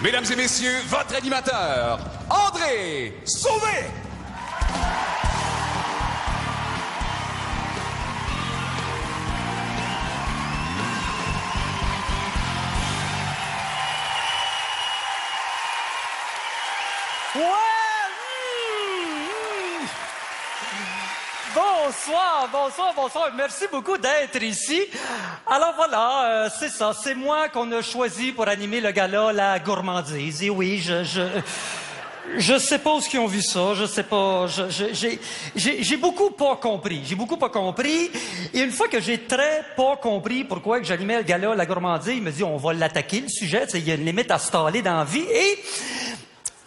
Mesdames et messieurs, votre animateur, André Sauvé! Bonsoir. Merci beaucoup d'être ici. Alors voilà, c'est ça. C'est moi qu'on a choisi pour animer le gala La Gourmandise. Et oui, je sais pas où ils ont vu ça. Je sais pas. J'ai beaucoup pas compris. Et une fois que j'ai très pas compris pourquoi que j'animais le gala La Gourmandise, il me dit on va l'attaquer le sujet. Il y a une limite à se taler dans la vie. Et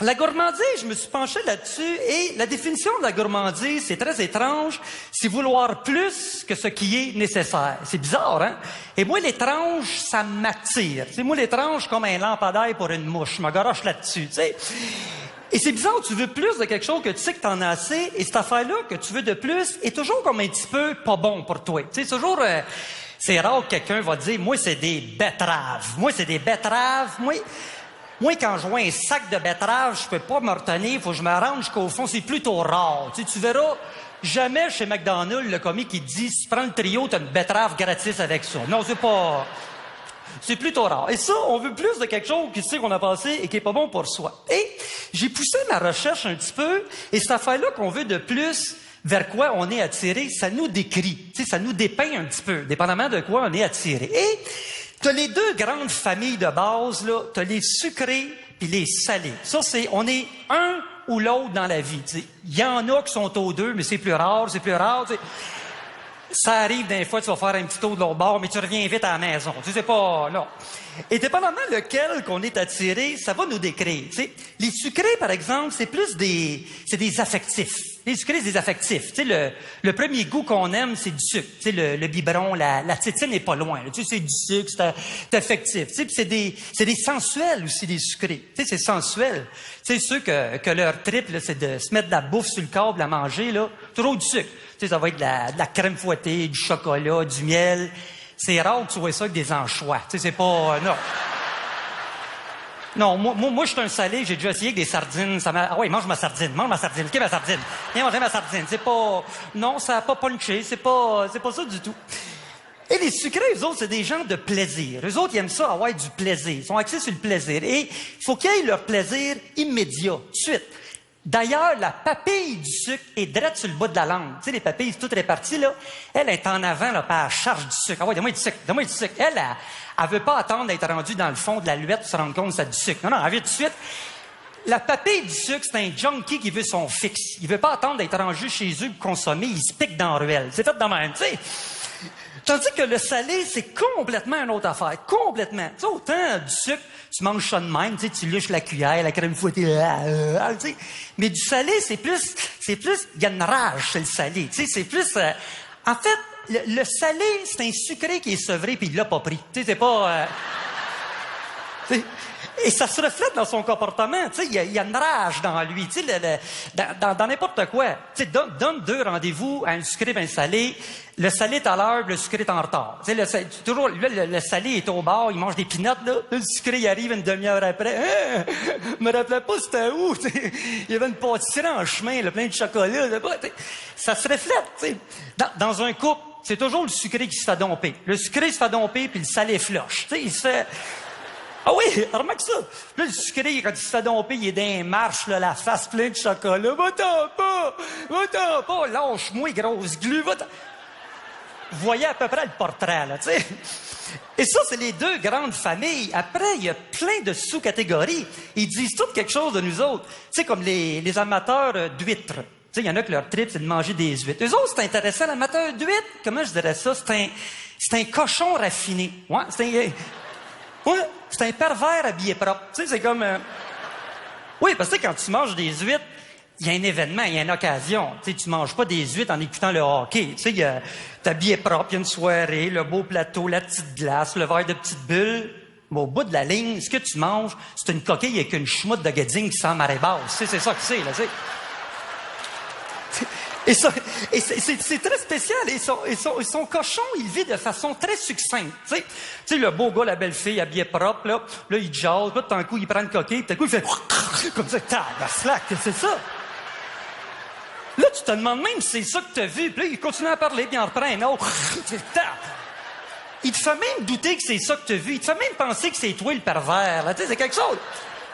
la gourmandise, je me suis penché là-dessus et la définition de la gourmandise, c'est très étrange, c'est vouloir plus que ce qui est nécessaire. C'est bizarre, hein? Et moi, l'étrange, ça m'attire. C'est moi, l'étrange, comme un lampadaire pour une mouche. Je me garoche là-dessus, tu sais. Et c'est bizarre, tu veux plus de quelque chose que tu sais que t'en as assez, et cette affaire-là que tu veux de plus est toujours comme un petit peu pas bon pour toi. Tu sais, c'est toujours... c'est rare que quelqu'un va dire, moi, c'est des betteraves. Moi, quand je vois un sac de betteraves, je peux pas me retenir, faut que je me rende jusqu'au fond, c'est plutôt rare. Tu verras jamais chez McDonald's le commis qui te dit, si tu prends le trio, t'as une betterave gratis avec ça. Non, c'est plutôt rare. Et ça, on veut plus de quelque chose qui sait qu'on a passé et qui est pas bon pour soi. Et j'ai poussé ma recherche un petit peu, et cette affaire-là qu'on veut de plus, vers quoi on est attiré, ça nous décrit. Tu sais, ça nous dépeint un petit peu, dépendamment de quoi on est attiré. Et t'as les deux grandes familles de base, là. T'as les sucrés puis les salés. Ça, on est un ou l'autre dans la vie, tu sais. Il y en a qui sont aux deux, mais c'est plus rare, tu sais. Ça arrive des fois, tu vas faire un petit tour de l'autre bord, mais tu reviens vite à la maison. Tu sais pas, non. Et dépendamment lequel qu'on est attiré, ça va nous décrire, tu sais. Les sucrés, par exemple, c'est des affectifs. Les sucrés, c'est des affectifs. Tu sais, le premier goût qu'on aime, c'est du sucre. Tu sais, le biberon, la tétine n'est pas loin. Là. Tu sais, c'est du sucre, c'est affectif. Tu sais, puis c'est des sensuels aussi, les sucrés. Tu sais, c'est sensuel. Tu sais, ceux que leur trip, là, c'est de se mettre de la bouffe sur le corps, de la manger, là. Toujours du sucre. Tu sais, ça va être de la crème fouettée, du chocolat, du miel. C'est rare que tu vois ça avec des anchois. Tu sais, c'est pas... non. Non, moi, je suis un salé, j'ai déjà essayé avec des sardines. Ah oui, mange ma sardine. OK, ma sardine. Viens manger ma sardine. C'est pas... Non, ça n'a pas punché. C'est pas ça du tout. Et les sucrés, eux autres, c'est des gens de plaisir. Eux autres, ils aiment ça, avoir du plaisir. Ils sont axés sur le plaisir. Et il faut qu'ils aient leur plaisir immédiat, tout de suite. D'ailleurs, la papille du sucre est droite sur le bout de la langue. Tu sais, les papilles, c'est toutes réparties, là. Elle est en avant, là, par la charge du sucre. Ah ouais, donne-moi du sucre. Elle veut pas attendre d'être rendue dans le fond de la luette pour se rendre compte que c'est du sucre. Non, elle veut tout de suite. La papille du sucre, c'est un junkie qui veut son fixe. Il veut pas attendre d'être rendu chez eux pour consommer. Il se pique dans la ruelle. C'est fait de même, tu sais. Tandis que le salé, c'est complètement une autre affaire. Complètement. Tu sais, autant du sucre, tu manges ça de même, tu sais, tu liches la cuillère, la crème fouettée, tu sais. Mais du salé, c'est plus, il y a une rage, c'est le salé. Tu sais, c'est plus, en fait, le salé, c'est un sucré qui est sevré puis il l'a pas pris. Tu sais, c'est pas, et ça se reflète dans son comportement. Tu sais, il y a une rage dans lui. Tu sais, dans n'importe quoi. Tu sais, donne deux rendez-vous à un sucré et un salé. Le salé est à l'heure, le sucré est en retard. Tu sais, toujours, le salé est au bar, il mange des pinottes, là. Le sucré, il arrive une demi-heure après. Hein? Je me rappelais pas c'était où, tu sais. Il y avait une pâtisserie en chemin, là, plein de chocolat, là. Tu sais. Ça se reflète, tu sais. Dans un couple, c'est toujours le sucré qui se fait domper. Le sucré se fait domper, puis le salé floche. Tu sais, il se fait... Ah oui, remarque ça. Là, le sucré, quand il se fait domper, il est dans les marches, là, la face pleine de chocolat. Va-t'en pas, lâche-moi, grosse glu, va-t'en. Vous voyez à peu près le portrait, là, tu sais. Et ça, c'est les deux grandes familles. Après, il y a plein de sous-catégories. Ils disent tous quelque chose de nous autres. Tu sais, comme les amateurs d'huîtres. Tu sais, il y en a que leur trip, c'est de manger des huîtres. Eux autres, c'est intéressant. L'amateur d'huîtres, comment je dirais ça? C'est un cochon raffiné. Ouais, c'est un pervers habillé propre. Tu sais, c'est comme... Oui, parce que quand tu manges des huîtres, il y a un événement, il y a une occasion. Tu sais, tu manges pas des huîtres en écoutant le hockey. Tu sais, t'es habillé propre, il y a une soirée, le beau plateau, la petite glace, le verre de petite bulle. Mais au bout de la ligne, ce que tu manges, c'est une coquille avec une chmoute de guédine qui sent marée basse. Tu sais, c'est ça que c'est, là, tu sais. Et c'est très spécial. Et son cochon, il vit de façon très succincte. Tu sais, le beau gars, la belle fille, habillée propre, là il jase, tout d'un coup, il prend le coquille, puis d'un coup, il fait comme ça, tabarnak, c'est ça. Là, tu te demandes même si c'est ça que tu as vu. Puis là, il continue à parler, puis il en reprend un autre. Il te fait même douter que c'est ça que tu as vu. Il te fait même penser que c'est toi le pervers. Tu sais, c'est quelque chose.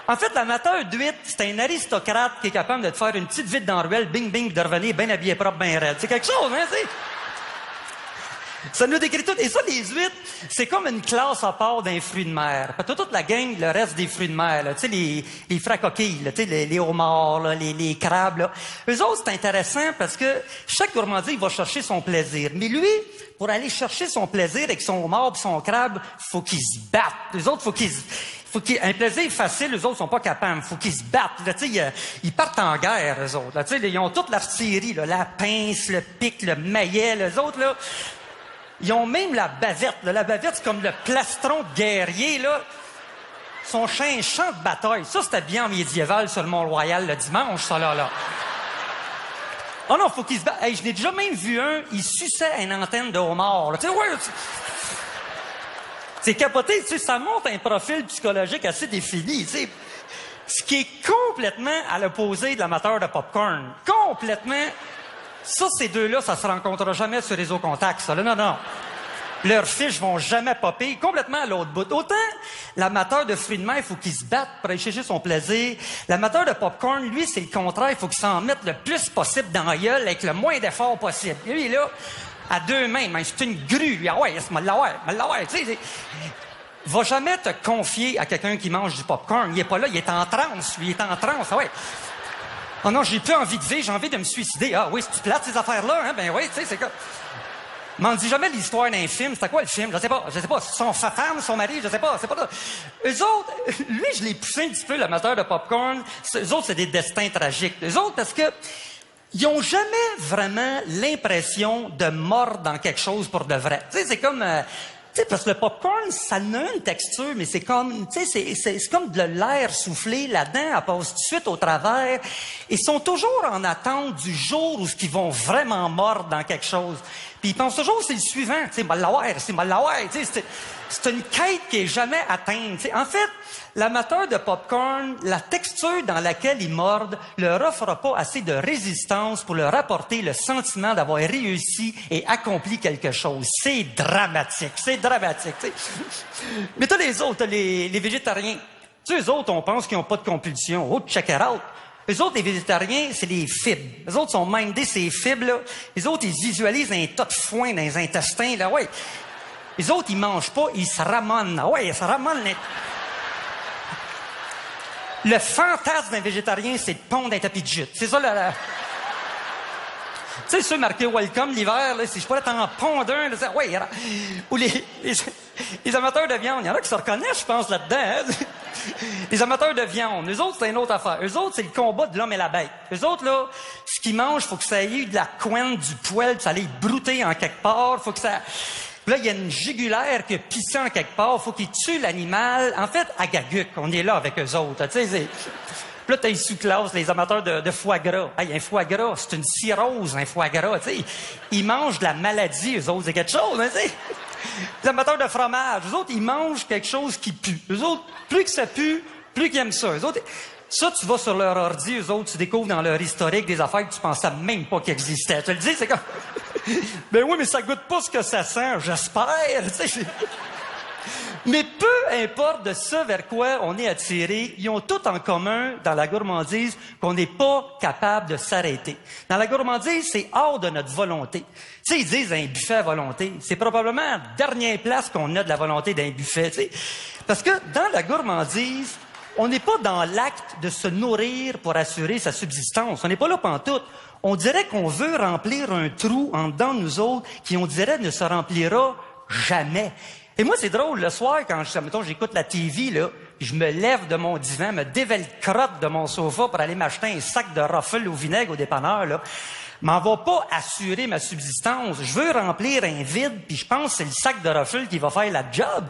En fait, l'amateur d'huîtres, c'est un aristocrate qui est capable de te faire une petite vite dans la ruelle, bing, bing, de revenir bien habillé propre, bien raide. C'est quelque chose, hein, tu sais. Ça nous décrit tout. Et ça, les huîtres, c'est comme une classe à part d'un fruit de mer. Parce que toute la gang, le reste des fruits de mer, là, tu sais, les frères coquilles, là, tu sais, les homards, là, les crabes, là. Eux autres, c'est intéressant parce que chaque gourmandise, il va chercher son plaisir. Mais lui, pour aller chercher son plaisir avec son homard et son crabe, faut qu'il se batte. Les autres, un plaisir facile, eux autres sont pas capables. Faut qu'ils se battent. Là, ils partent en guerre, eux autres. Là, ils ont toute l'artillerie, là, la pince, le pic, le maillet. Les autres, là, ils ont même la bavette. Là. La bavette, c'est comme le plastron de guerrier, là. Son chien, un champ de bataille. Ça, c'était bien médiéval sur le Mont-Royal le dimanche, ça, là. Oh non, faut qu'il se batte. Hey, je n'ai déjà même vu un, il suçait une antenne de homard, là. Tu sais, ouais, c'est capoté, tu sais, ça montre un profil psychologique assez défini, tu sais. Ce qui est complètement à l'opposé de l'amateur de popcorn. Complètement. Ça, ces deux-là, ça se rencontrera jamais sur Réseau Contact, ça. Là, non. Leurs fiches vont jamais popper. Complètement à l'autre bout. Autant, l'amateur de fruits de mer, il faut qu'il se batte pour aller chercher son plaisir. L'amateur de popcorn, lui, c'est le contraire. Il faut qu'il s'en mette le plus possible dans la gueule avec le moins d'efforts possible. Et lui, là, à deux mains, c'est une grue. Lui, ah ouais, c'est mal l'avoir, tu sais. Va jamais te confier à quelqu'un qui mange du popcorn. Il est pas là, il est en transe. Lui, il est en transe, ah ouais. Oh non, j'ai plus envie de vivre, j'ai envie de me suicider. Ah oui, c'est plate, ces affaires-là, hein? Ben oui, tu sais, c'est comme... M'en dis jamais l'histoire d'un film. C'était quoi le film? Je sais pas. Sa femme, son mari, je sais pas. C'est pas ça. Eux autres, lui, je l'ai poussé un petit peu, l'amateur de popcorn. Eux autres, c'est des destins tragiques. Eux autres, parce que ils ont jamais vraiment l'impression de mordre dans quelque chose pour de vrai. Tu sais, c'est comme... tu sais, parce que le popcorn, ça a une texture, mais c'est comme, tu sais, c'est comme de l'air soufflé là-dedans, elle passe tout de suite au travers. Ils sont toujours en attente du jour où ils vont vraiment mordre dans quelque chose. Puis ils pensent toujours que c'est le suivant, tu sais, mal l'avoir, tu sais, c'est une quête qui est jamais atteinte. Tu sais. En fait, l'amateur de popcorn, la texture dans laquelle il morde leur offre pas assez de résistance pour leur apporter le sentiment d'avoir réussi et accompli quelque chose. C'est dramatique, tu sais. Mais t'as les autres, t'as les végétariens. Tu sais, eux autres, on pense qu'ils n'ont pas de compulsion. Oh, check it out. Eux autres, les végétariens, c'est les fibres. Eux autres sont mindés, ces fibres-là. Les autres, ils visualisent un tas de foin dans les intestins, là, ouais. Les autres, ils mangent pas, ils se ramonent. Ah ouais, ils se ramonent. Le fantasme d'un végétarien, c'est de pondre un tapis de jute. C'est ça, là. Tu sais, ceux marqués Welcome l'hiver, là, si je pourrais t'en pondre un, là, ouais, ou les amateurs de viande, il y en a qui se reconnaissent, je pense, là-dedans, hein? Les amateurs de viande, eux autres, c'est une autre affaire. Eux autres, c'est le combat de l'homme et la bête. Eux autres, là, ce qu'ils mangent, faut que ça ait eu de la couenne, du poil, ça allait brouter en quelque part, faut que ça... Là, il y a une jugulaire qui a pissé en quelque part, faut qu'ils tuent l'animal. En fait, à Gaguc, on est là avec eux autres, tu sais, Puis là, t'as les sous-classes, les amateurs de foie gras. Hey, un foie gras, c'est une cirrhose, un foie gras, tu sais. Ils mangent de la maladie, eux autres, c'est quelque chose, hein, tu sais. Les amateurs de fromage, eux autres, ils mangent quelque chose qui pue. Eux autres, plus que ça pue, plus qu'ils aiment ça. Eux autres, ça, tu vas sur leur ordi, eux autres, tu découvres dans leur historique des affaires que tu pensais même pas qu'ils existaient. Tu le dis, c'est comme... Ben oui, mais ça goûte pas ce que ça sent, j'espère, tu sais. Mais peu importe de ce vers quoi on est attiré, ils ont tout en commun dans la gourmandise qu'on n'est pas capable de s'arrêter. Dans la gourmandise, c'est hors de notre volonté. Tu sais, ils disent un buffet à volonté. C'est probablement la dernière place qu'on a de la volonté d'un buffet, tu sais. Parce que dans la gourmandise, on n'est pas dans l'acte de se nourrir pour assurer sa subsistance. On n'est pas là pantoute. On dirait qu'on veut remplir un trou en dedans de nous autres qui, on dirait, ne se remplira jamais. Et moi, c'est drôle, le soir, quand mettons, j'écoute la TV, là, je me lève de mon divan, me dévèle crotte de mon sofa pour aller m'acheter un sac de Ruffles au vinaigre au dépanneur, là. m'en va pas assurer ma subsistance. Je veux remplir un vide, puis je pense que c'est le sac de Ruffles qui va faire la job.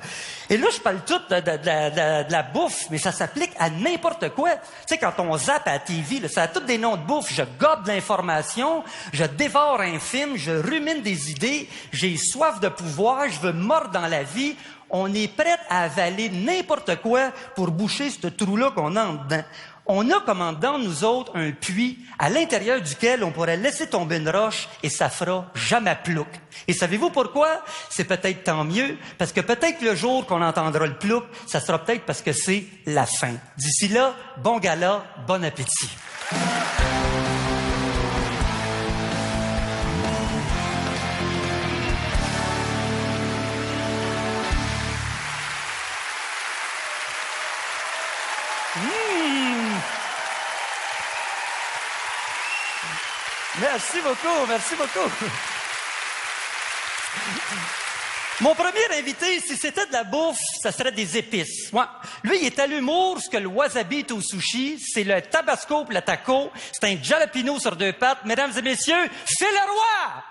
Et là, je parle tout de la bouffe, mais ça s'applique à n'importe quoi. Tu sais, quand on zappe à la TV, là, ça a tous des noms de bouffe. Je gobe de l'information, je dévore un film, je rumine des idées, j'ai soif de pouvoir, je veux mordre dans la vie. On est prêt à avaler n'importe quoi pour boucher ce trou-là qu'on a en dedans. On a comme en dedans, nous autres, un puits à l'intérieur duquel on pourrait laisser tomber une roche et ça fera jamais plouc. Et savez-vous pourquoi? C'est peut-être tant mieux, parce que peut-être le jour qu'on entendra le plouc, ça sera peut-être parce que c'est la fin. D'ici là, bon gala, bon appétit. Merci beaucoup, merci beaucoup. Mon premier invité, si c'était de la bouffe, ça serait des épices. Ouais. Lui, il est à l'humour, ce que le wasabi est au sushi, c'est le tabasco pour le taco, c'est un jalapeno sur deux pattes. Mesdames et messieurs, Phil Roy!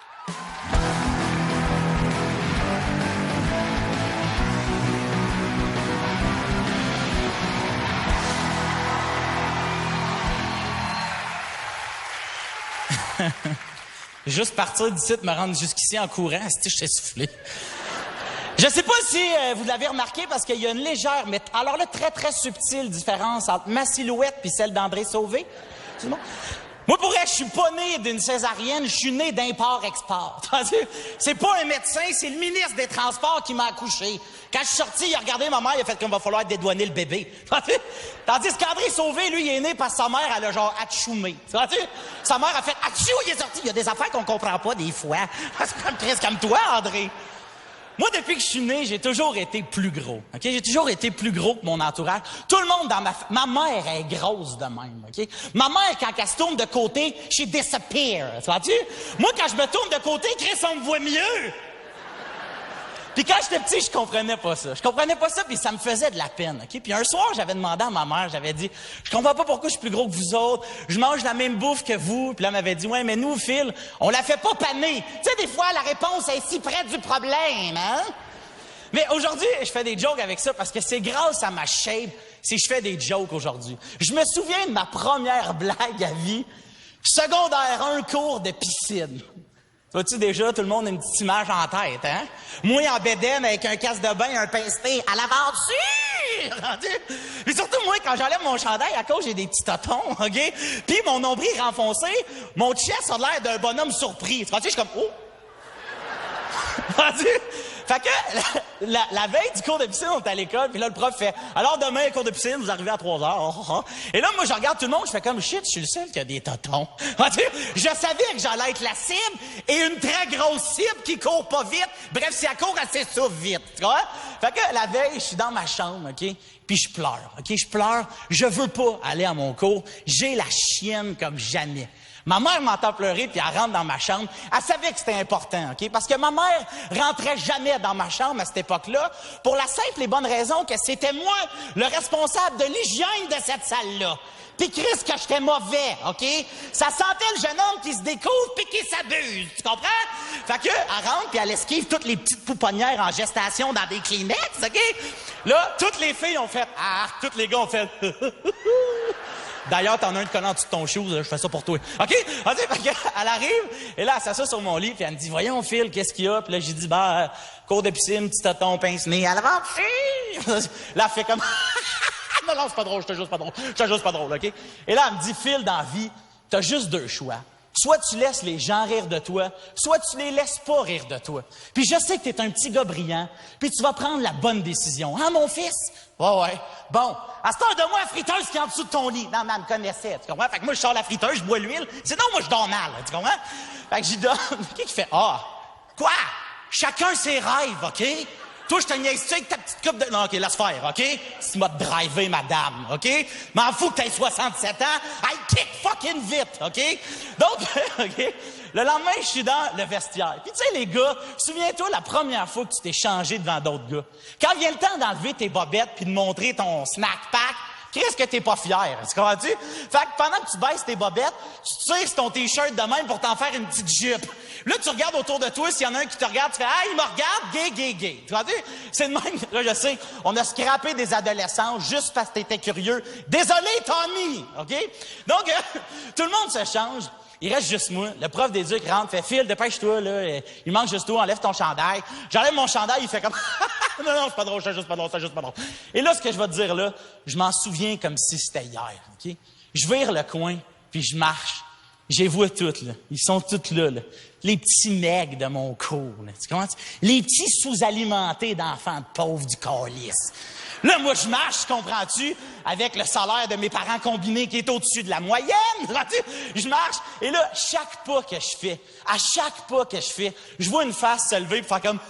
Juste partir d'ici, me rendre jusqu'ici en courant, je t'ai soufflé. Je sais pas si vous l'avez remarqué, parce qu'il y a une légère, mais alors là, très, très subtile différence entre ma silhouette puis celle d'André Sauvé. C'est bon? Moi, pour vrai, je suis pas né d'une césarienne, je suis né d'import-export. C'est pas un médecin, c'est le ministre des Transports qui m'a accouché. Quand je suis sorti, il a regardé ma mère, il a fait qu'il va falloir dédouaner le bébé. Tandis qu'André Sauvé, lui, il est né parce que sa mère, elle a genre atchoumé. Sa mère a fait atchou, il est sorti. Il y a des affaires qu'on comprend pas des fois. C'est comme presque comme toi, André. Moi, depuis que je suis né, j'ai toujours été plus gros. OK? J'ai toujours été plus gros que mon entourage. Tout le monde dans ma mère est grosse de même. OK? Ma mère, quand elle se tourne de côté, she disappear. Vois-tu? Moi, quand je me tourne de côté, Chris, on me voit mieux. Puis quand j'étais petit, je comprenais pas ça. Je comprenais pas ça, puis ça me faisait de la peine. OK? Puis un soir, j'avais demandé à ma mère, j'avais dit, je comprends pas pourquoi je suis plus gros que vous autres. Je mange la même bouffe que vous. Puis là, elle m'avait dit, ouais, mais nous, Phil, on la fait pas paner. Tu sais, des fois, la réponse est si près du problème, hein? Mais aujourd'hui, je fais des jokes avec ça parce que c'est grâce à ma shape si je fais des jokes aujourd'hui. Je me souviens de ma première blague à vie. Secondaire 1, cours de piscine. Vois-tu déjà, tout le monde a une petite image en tête, hein? Moi, en bédaine, avec un casque de bain, un pince-nez, à l'aventure! Puis surtout, moi, quand j'enlève mon chandail, à cause, j'ai des petits totons, OK? Puis mon nombril renfoncé, mon chest a l'air d'un bonhomme surpris. Tu vois, je suis comme, oh! Fait que, la veille du cours de piscine, on est à l'école, puis là, le prof fait, alors demain, cours de piscine, vous arrivez à 3h. Et là, moi, je regarde tout le monde, je fais comme, shit, je suis le seul qui a des totons. Je savais que j'allais être la cible, et une très grosse cible qui court pas vite. Bref, si elle court, elle s'essouffle vite, tu vois? Fait que, la veille, je suis dans ma chambre, OK? Puis je pleure, OK? Je pleure, je veux pas aller à mon cours, j'ai la chienne comme jamais. Ma mère m'entend pleurer, puis elle rentre dans ma chambre. Elle savait que c'était important, OK? Parce que ma mère rentrait jamais dans ma chambre à cette époque-là, pour la simple et bonne raison que c'était moi le responsable de l'hygiène de cette salle-là. Puis Chris, que j'étais mauvais, OK? Ça sentait le jeune homme qui se découvre puis qui s'abuse, tu comprends? Fait que, elle rentre, puis elle esquive toutes les petites pouponnières en gestation dans des Kleenex, OK? Là, toutes les filles ont fait « Ah! » Tous les gars ont fait « D'ailleurs, t'en as un de collant en dessous de ton shoes, je fais ça pour toi. OK? Elle arrive, et là, elle s'assoit sur mon lit, puis elle me dit, voyons, Phil, qu'est-ce qu'il y a? Puis là, j'ai dit, cours de piscine, petit tonton, pince-nez, à l'avant, là, elle fait comme, non, c'est pas drôle, je te jure, c'est pas drôle, OK? Et là, elle me dit, Phil, dans la vie, t'as juste deux choix. Soit tu laisses les gens rire de toi, soit tu les laisses pas rire de toi. Puis je sais que t'es un petit gars brillant, puis tu vas prendre la bonne décision. Hein, mon fils? Ouais. Bon, à cette heure de moi, la friteuse qui est en dessous de ton lit. Non, mais elle me connaissait, tu comprends? Fait que moi, je sors la friteuse, je bois l'huile. Sinon, moi, je dors mal, tu comprends? Fait que j'y donne. Qui fait, quoi? Chacun ses rêves, OK? Toi, je te niaise-tu avec ta petite coupe de... Non, OK, laisse faire, OK? Tu m'as drivé, madame, OK? M'en fous que t'aies 67 ans. I kick fucking vite, OK? Donc, OK? Le lendemain, je suis dans le vestiaire. Puis tu sais, les gars, souviens-toi la première fois que tu t'es changé devant d'autres gars. Quand vient le temps d'enlever tes bobettes puis de montrer ton snack pack, Qu'est-ce que t'es pas fier? Tu comprends-tu? Fait que pendant que tu baisses tes bobettes, tu tires sur ton t-shirt de même pour t'en faire une petite jupe. Là, tu regardes autour de toi, s'il y en a un qui te regarde, tu fais « Ah, il me regarde, gay, gay, gay. » Tu comprends-tu? C'est de même. Là, je sais, on a scrappé des adolescents juste parce que t'étais curieux. Désolé, Tommy! OK? Donc, tout le monde se change. Il reste juste moi. Le prof d'éduc rentre, fait « Phil, dépêche-toi, là. Il manque juste toi, enlève ton chandail. » J'enlève mon chandail, il fait comme « Non, c'est pas drôle, c'est juste pas drôle, c'est juste pas drôle. » Et là, ce que je vais te dire là, je m'en souviens comme si c'était hier, OK? Je vire le coin, puis je marche. Je les vois toutes, là. Ils sont toutes là, là. Les petits mecs de mon cours, là. Tu comprends? Les petits sous-alimentés d'enfants de pauvres du calice. Là, moi, je marche, comprends-tu, avec le salaire de mes parents combinés qui est au-dessus de la moyenne. Je marche, et là, chaque pas que je fais, à chaque pas que je fais, je vois une face se lever et faire comme...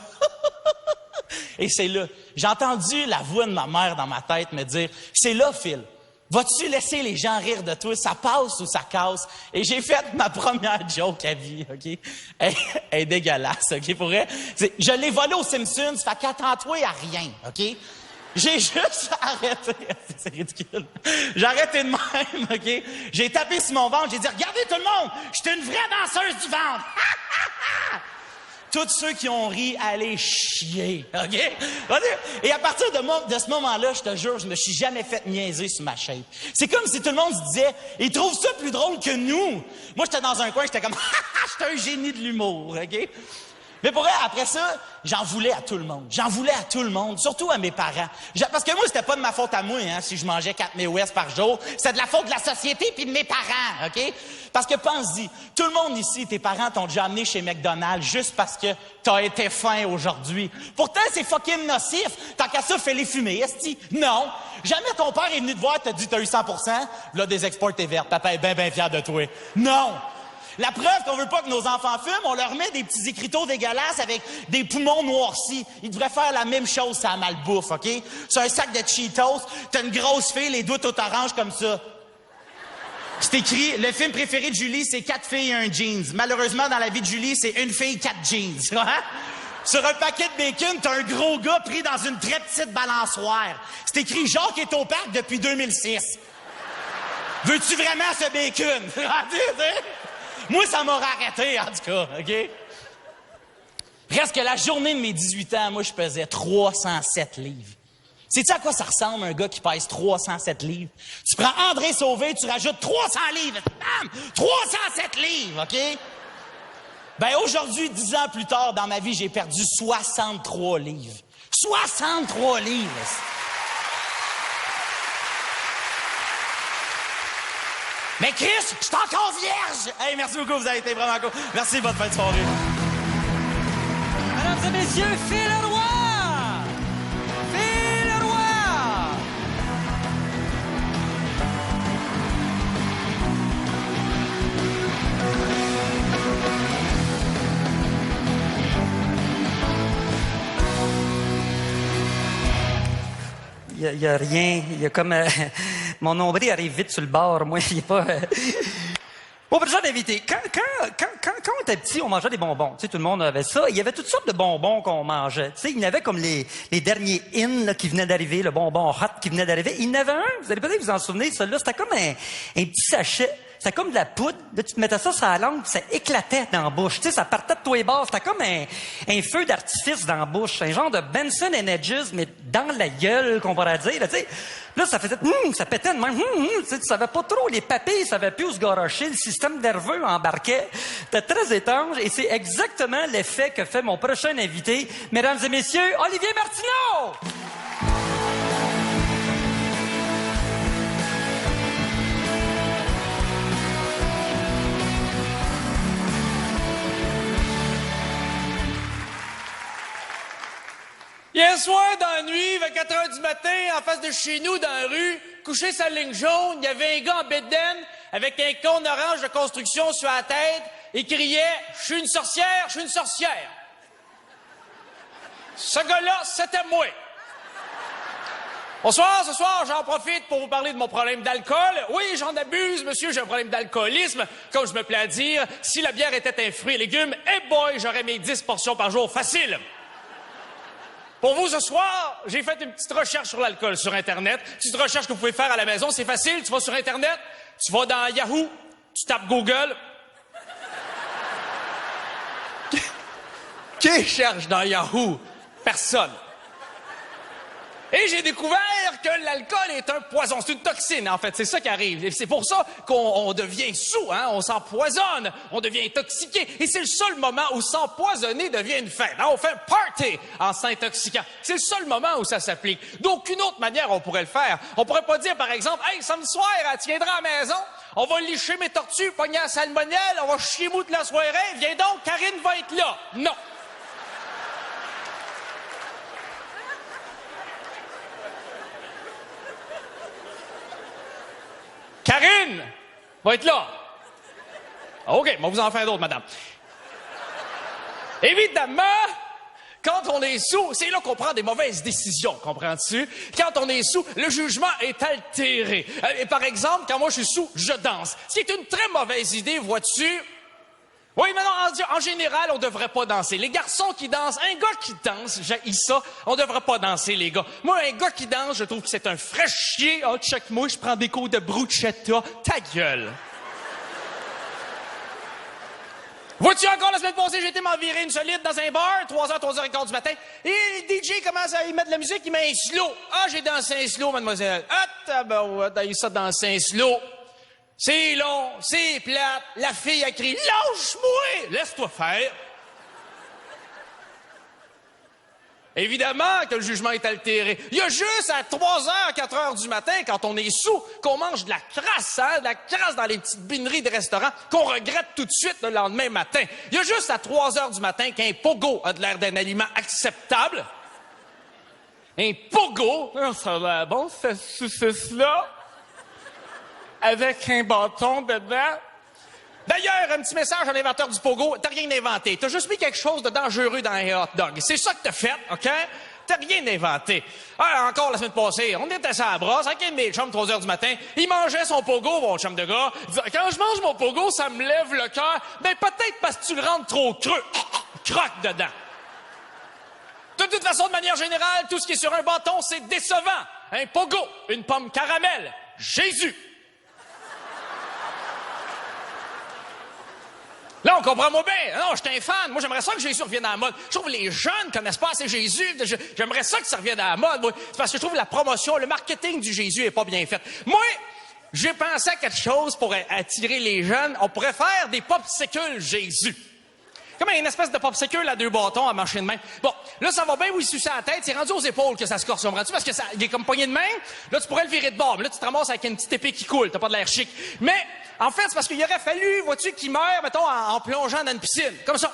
Et c'est là. J'ai entendu la voix de ma mère dans ma tête me dire, « C'est là, Phil. Vas-tu laisser les gens rire de toi? Ça passe ou ça casse? » Et j'ai fait ma première joke à vie, OK? Elle est dégueulasse, OK? Pour vrai. Je l'ai volé aux Simpsons, fait qu'attends-toi à rien, OK? J'ai juste arrêté. C'est ridicule. J'ai arrêté de même, OK? J'ai tapé sur mon ventre, j'ai dit, regardez tout le monde, je suis une vraie danseuse du ventre. Tous ceux qui ont ri, allez chier, OK? Et à partir de ce moment-là, je te jure, je me suis jamais fait niaiser sur ma shape. C'est comme si tout le monde se disait, ils trouvent ça plus drôle que nous. Moi, j'étais dans un coin, j'étais comme, j'étais un génie de l'humour, OK? Mais pour vrai, après ça, j'en voulais à tout le monde. J'en voulais à tout le monde, surtout à mes parents. Parce que moi, c'était pas de ma faute à moi, hein, si je mangeais 4 May West par jour. C'était de la faute de la société puis de mes parents, OK? Parce que pense-y, tout le monde ici, tes parents t'ont déjà amené chez McDonald's juste parce que t'as été faim aujourd'hui. Pourtant, c'est fucking nocif. Tant qu'à ça, fais-les fumer, esti. Non. Jamais ton père est venu te voir et t'a dit, t'as eu 100%. Là, des exports tes vertes. Papa est bien fier de toi. Non. La preuve qu'on veut pas que nos enfants fument, on leur met des petits écriteaux dégueulasses avec des poumons noircis. Ils devraient faire la même chose, ça a malbouffe, OK? C'est un sac de Cheetos, t'as une grosse fille, les doigts tout orange comme ça. C'est écrit, le film préféré de Julie, c'est 4 filles et un jeans. Malheureusement, dans la vie de Julie, c'est une fille, 4 jeans. Sur un paquet de bacon, t'as un gros gars pris dans une très petite balançoire. C'est écrit, Jacques est au parc depuis 2006. Veux-tu vraiment ce bacon? Moi, ça m'aurait arrêté, en tout cas, OK? Reste que la journée de mes 18 ans, moi, je pesais 307 livres. Sais-tu à quoi ça ressemble, un gars qui pèse 307 livres? Tu prends André Sauvé, tu rajoutes 300 livres. Bam! 307 livres, OK? Ben, aujourd'hui, 10 ans plus tard, dans ma vie, j'ai perdu 63 livres. 63 livres! Mais Chris, je suis encore vierge! Hey, merci beaucoup, vous avez été vraiment cool. Merci, bonne fin de soirée. Mesdames et messieurs, Phil Roy! Phil Roy! Il y a rien. Il y a comme... mon nombril arrive vite sur le bord. Moi, il n'y a pas... Bon, pour le genre d'invité, quand on était petit, on mangeait des bonbons. Tu sais, tout le monde avait ça. Il y avait toutes sortes de bonbons qu'on mangeait. Tu sais, il y en avait comme les derniers in là, qui venaient d'arriver, le bonbon hot qui venait d'arriver. Il y en avait un, vous allez peut-être vous en souvenir, celui-là, c'était comme un petit sachet. C'était comme de la poudre. Là, tu te mettais ça sur la langue, puis ça éclatait dans la bouche. Tu sais, ça partait de tous les bords. C'était comme un feu d'artifice dans la bouche. Un genre de Benson & Hedges, mais dans la gueule, qu'on pourrait dire. Là, tu sais. Là, ça faisait... ça pétait de même. Tu sais, tu savais pas trop. Les papilles, ils savaient plus où se garocher. Le système nerveux embarquait. C'était très étrange. Et c'est exactement l'effet que fait mon prochain invité. Mesdames et messieurs, Olivier Martineau! Hier soir, dans la nuit, vers 4 heures du matin, en face de chez nous, dans la rue, couché sa ligne jaune, il y avait un gars en bedaine avec un cône orange de construction sur la tête et criait « Je suis une sorcière, je suis une sorcière! » Ce gars-là, c'était moi. Bonsoir, ce soir, j'en profite pour vous parler de mon problème d'alcool. Oui, j'en abuse, monsieur, j'ai un problème d'alcoolisme. Comme je me plais à dire, si la bière était un fruit et légumes, boy, j'aurais mes 10 portions par jour facile. pour vous ce soir, j'ai fait une petite recherche sur l'alcool sur Internet. Petite recherche que vous pouvez faire à la maison, c'est facile. Tu vas sur Internet, tu vas dans Yahoo, tu tapes Google. Qui cherche dans Yahoo? Personne. Et j'ai découvert que l'alcool est un poison. C'est une toxine, en fait. C'est ça qui arrive. Et c'est pour ça qu'on devient saoul, hein? On s'empoisonne, on devient intoxiqué. Et c'est le seul moment où s'empoisonner devient une fête. Hein? On fait un party en s'intoxiquant. C'est le seul moment où ça s'applique. D'aucune autre manière, on pourrait le faire. On pourrait pas dire, par exemple, « Hey, samedi soir, tu viendras à la maison, on va licher mes tortues, pogner la salmonelle, on va chier mou toute la soirée, viens donc, Karine va être là. » Non. Karine va être là. OK, on va vous en faire d'autres, madame. Évidemment, quand on est sous, c'est là qu'on prend des mauvaises décisions, comprends-tu? Quand on est sous, le jugement est altéré. Et par exemple, quand moi je suis sous, je danse. Ce qui est une très mauvaise idée, vois-tu? Oui, mais non, en général, on devrait pas danser. Les garçons qui dansent, un gars qui danse, j'haïs ça, on devrait pas danser, les gars. Moi, un gars qui danse, je trouve que c'est un fraîche chier. Oh, check moi, je prends des cours de bruschetta. Ta gueule. Vois-tu encore la semaine passée, j'ai été m'en virer une solide dans un bar, 3h, 3h15 du matin, et le DJ commence à y mettre de la musique, il met un slow. Ah, j'ai dansé un slow, mademoiselle. Ah, tabarouette, t'as eu ça danser un slow. C'est long, c'est plate. La fille a crié « Lâche-moi! Laisse-toi faire! » Évidemment que le jugement est altéré. Il y a juste à 3h, 4h du matin, quand on est sous, qu'on mange de la crasse, hein, de la crasse dans les petites bineries de restaurants, qu'on regrette tout de suite le lendemain matin. Il y a juste à 3h du matin qu'un pogo a de l'air d'un aliment acceptable. Un pogo, ça va bon, cette saucisse-là, avec un bâton dedans. D'ailleurs, un petit message à l'inventeur du pogo, t'as rien inventé. T'as juste mis quelque chose de dangereux dans un hot dog. C'est ça que t'as fait, OK? T'as rien inventé. Ah, encore la semaine passée, on était à la brosse avec un de mes chums, 3h du matin. Il mangeait son pogo, mon chum de gars. Il disait, quand je mange mon pogo, ça me lève le cœur. Ben, peut-être parce que tu le rentres trop creux. Croque dedans. De toute façon, de manière générale, tout ce qui est sur un bâton, c'est décevant. Un pogo, une pomme caramel, Jésus. Là, on comprend moi bien. Non, j'étais un fan. Moi, j'aimerais ça que Jésus revienne à la mode. Je trouve que les jeunes connaissent pas assez Jésus. J'aimerais ça que ça revienne à la mode. Moi. C'est parce que je trouve que la promotion, le marketing du Jésus est pas bien fait. Moi, j'ai pensé à quelque chose pour attirer les jeunes. On pourrait faire des popsicles Jésus. Comme une espèce de popsicle à 2 bâtons à marcher de main. Bon, là, ça va bien où il suce à la tête. C'est rendu aux épaules que ça se corse. Comprends-tu? Parce que ça, il est comme poigné de main. Là, tu pourrais le virer de bord. Mais là, tu te ramasses avec une petite épée qui coule. T'as pas de l'air chic. Mais, en fait, c'est parce qu'il aurait fallu, vois-tu, qu'il meure, mettons, en plongeant dans une piscine. Comme ça.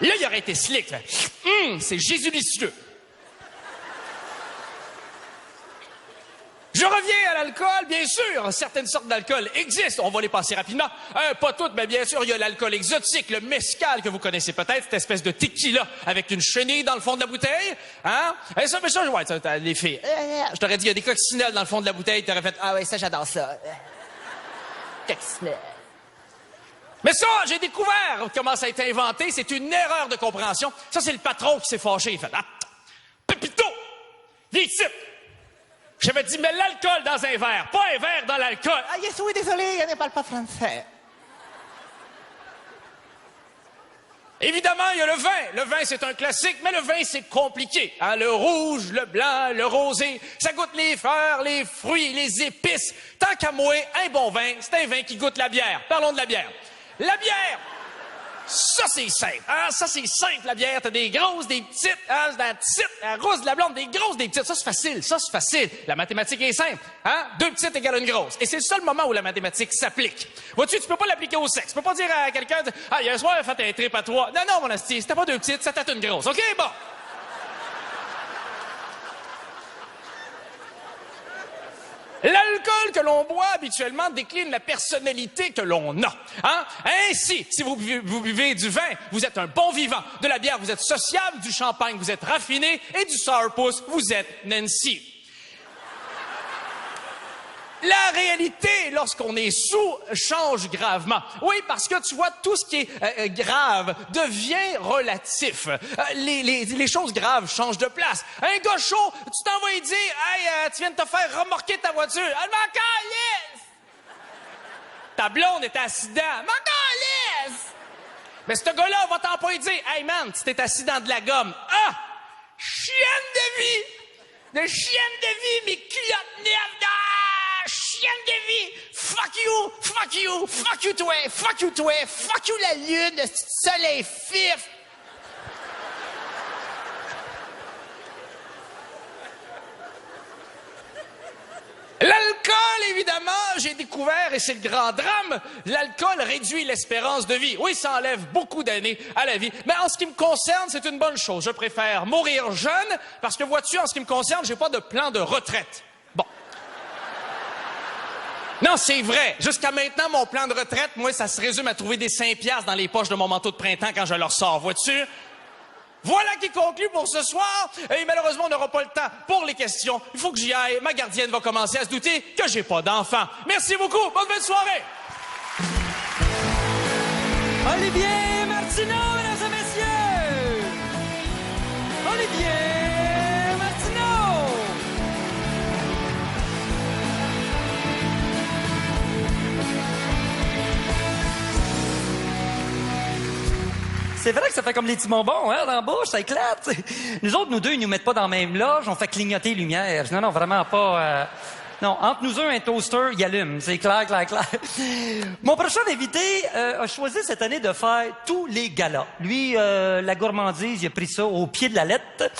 Là, il aurait été slick. C'est jésus-licieux. Je reviens à l'alcool, bien sûr. Certaines sortes d'alcool existent. On va les passer rapidement. Pas toutes, mais bien sûr, il y a l'alcool exotique, le mezcal que vous connaissez peut-être, cette espèce de tequila avec une chenille dans le fond de la bouteille. Hein? Et ça, mais ça, ouais, ça, les filles. Je t'aurais dit, il y a des coccinelles dans le fond de la bouteille. T'aurais fait, ah ouais, ça, j'adore ça. Coccinelle. Mais ça, j'ai découvert comment ça a été inventé. C'est une erreur de compréhension. Ça, c'est le patron qui s'est fâché. Il fait, ah, Pépito, viens ici. J'avais dit, mets l'alcool dans un verre, pas un verre dans l'alcool. Ah, yes, oui, désolé, elle ne parle pas français. Évidemment, il y a le vin. Le vin, c'est un classique, mais le vin, c'est compliqué. Hein? Le rouge, le blanc, le rosé, ça goûte les fleurs, les fruits, les épices. Tant qu'à moi, un bon vin, c'est un vin qui goûte la bière. Parlons de la bière. La bière, ça, c'est simple. Hein? Ça, c'est simple, la bière. T'as des grosses, des petites, hein? De la petite, la rousse, de la blonde, des grosses, des petites. Ça, c'est facile. Ça, c'est facile. La mathématique est simple. Hein? 2 petites égale une grosse. Et c'est le seul moment où la mathématique s'applique. Vois-tu, tu peux pas l'appliquer au sexe. Tu peux pas dire à quelqu'un, ah, hier soir, j'ai fait un trip à 3. Non, non, mon asti, c'était pas 2 petites, c'était une grosse. OK, bon. L'alcool que l'on boit habituellement décline la personnalité que l'on a. Hein? Ainsi, si vous buvez du vin, vous êtes un bon vivant. De la bière, vous êtes sociable. Du champagne, vous êtes raffiné. Et du sourpuss, vous êtes Nancy. la réalité, lorsqu'on est sous, change gravement. Oui, parce que tu vois, tout ce qui est grave devient relatif. Les choses graves changent de place. Un gars chaud, tu t'en vas lui dire, « Hey, tu viens de te faire remorquer ta voiture. » « Elle m'en calisse! » Ta blonde est accident. « M'en calisse! » Mais ce gars-là va t'en pas dire, « Hey man, tu t'es assis dans de la gomme. » Ah! Chienne de vie! De chienne de vie, mes culottes neuves! Ah! Chienne de vie! Fuck you! Fuck you! Fuck you toi! Fuck you toi! Fuck you la lune! Ce soleil fif! L'alcool, évidemment, j'ai découvert, et c'est le grand drame, l'alcool réduit l'espérance de vie. Oui, ça enlève beaucoup d'années à la vie. Mais en ce qui me concerne, c'est une bonne chose. Je préfère mourir jeune, parce que vois-tu, en ce qui me concerne, j'ai pas de plan de retraite. Bon. Non, c'est vrai. Jusqu'à maintenant, mon plan de retraite, moi, ça se résume à trouver des 5 piastres dans les poches de mon manteau de printemps quand je leur sors, vois-tu? Voilà qui conclut pour ce soir. Et malheureusement, on n'aura pas le temps pour les questions. Il faut que j'y aille. Ma gardienne va commencer à se douter que j'ai pas d'enfant. Merci beaucoup. Bonne fin de soirée. Olivier Martineau, mesdames et messieurs! Olivier Martineau! C'est vrai que ça fait comme les petits bonbons, hein, dans la bouche, ça éclate. Nous autres, nous deux, ils nous mettent pas dans la même loge, on fait clignoter les lumières. Non, vraiment pas... Non, entre nous un toaster, il allume. C'est clair. Mon prochain invité a choisi cette année de faire tous les galas. Lui, la gourmandise, il a pris ça au pied de la lettre.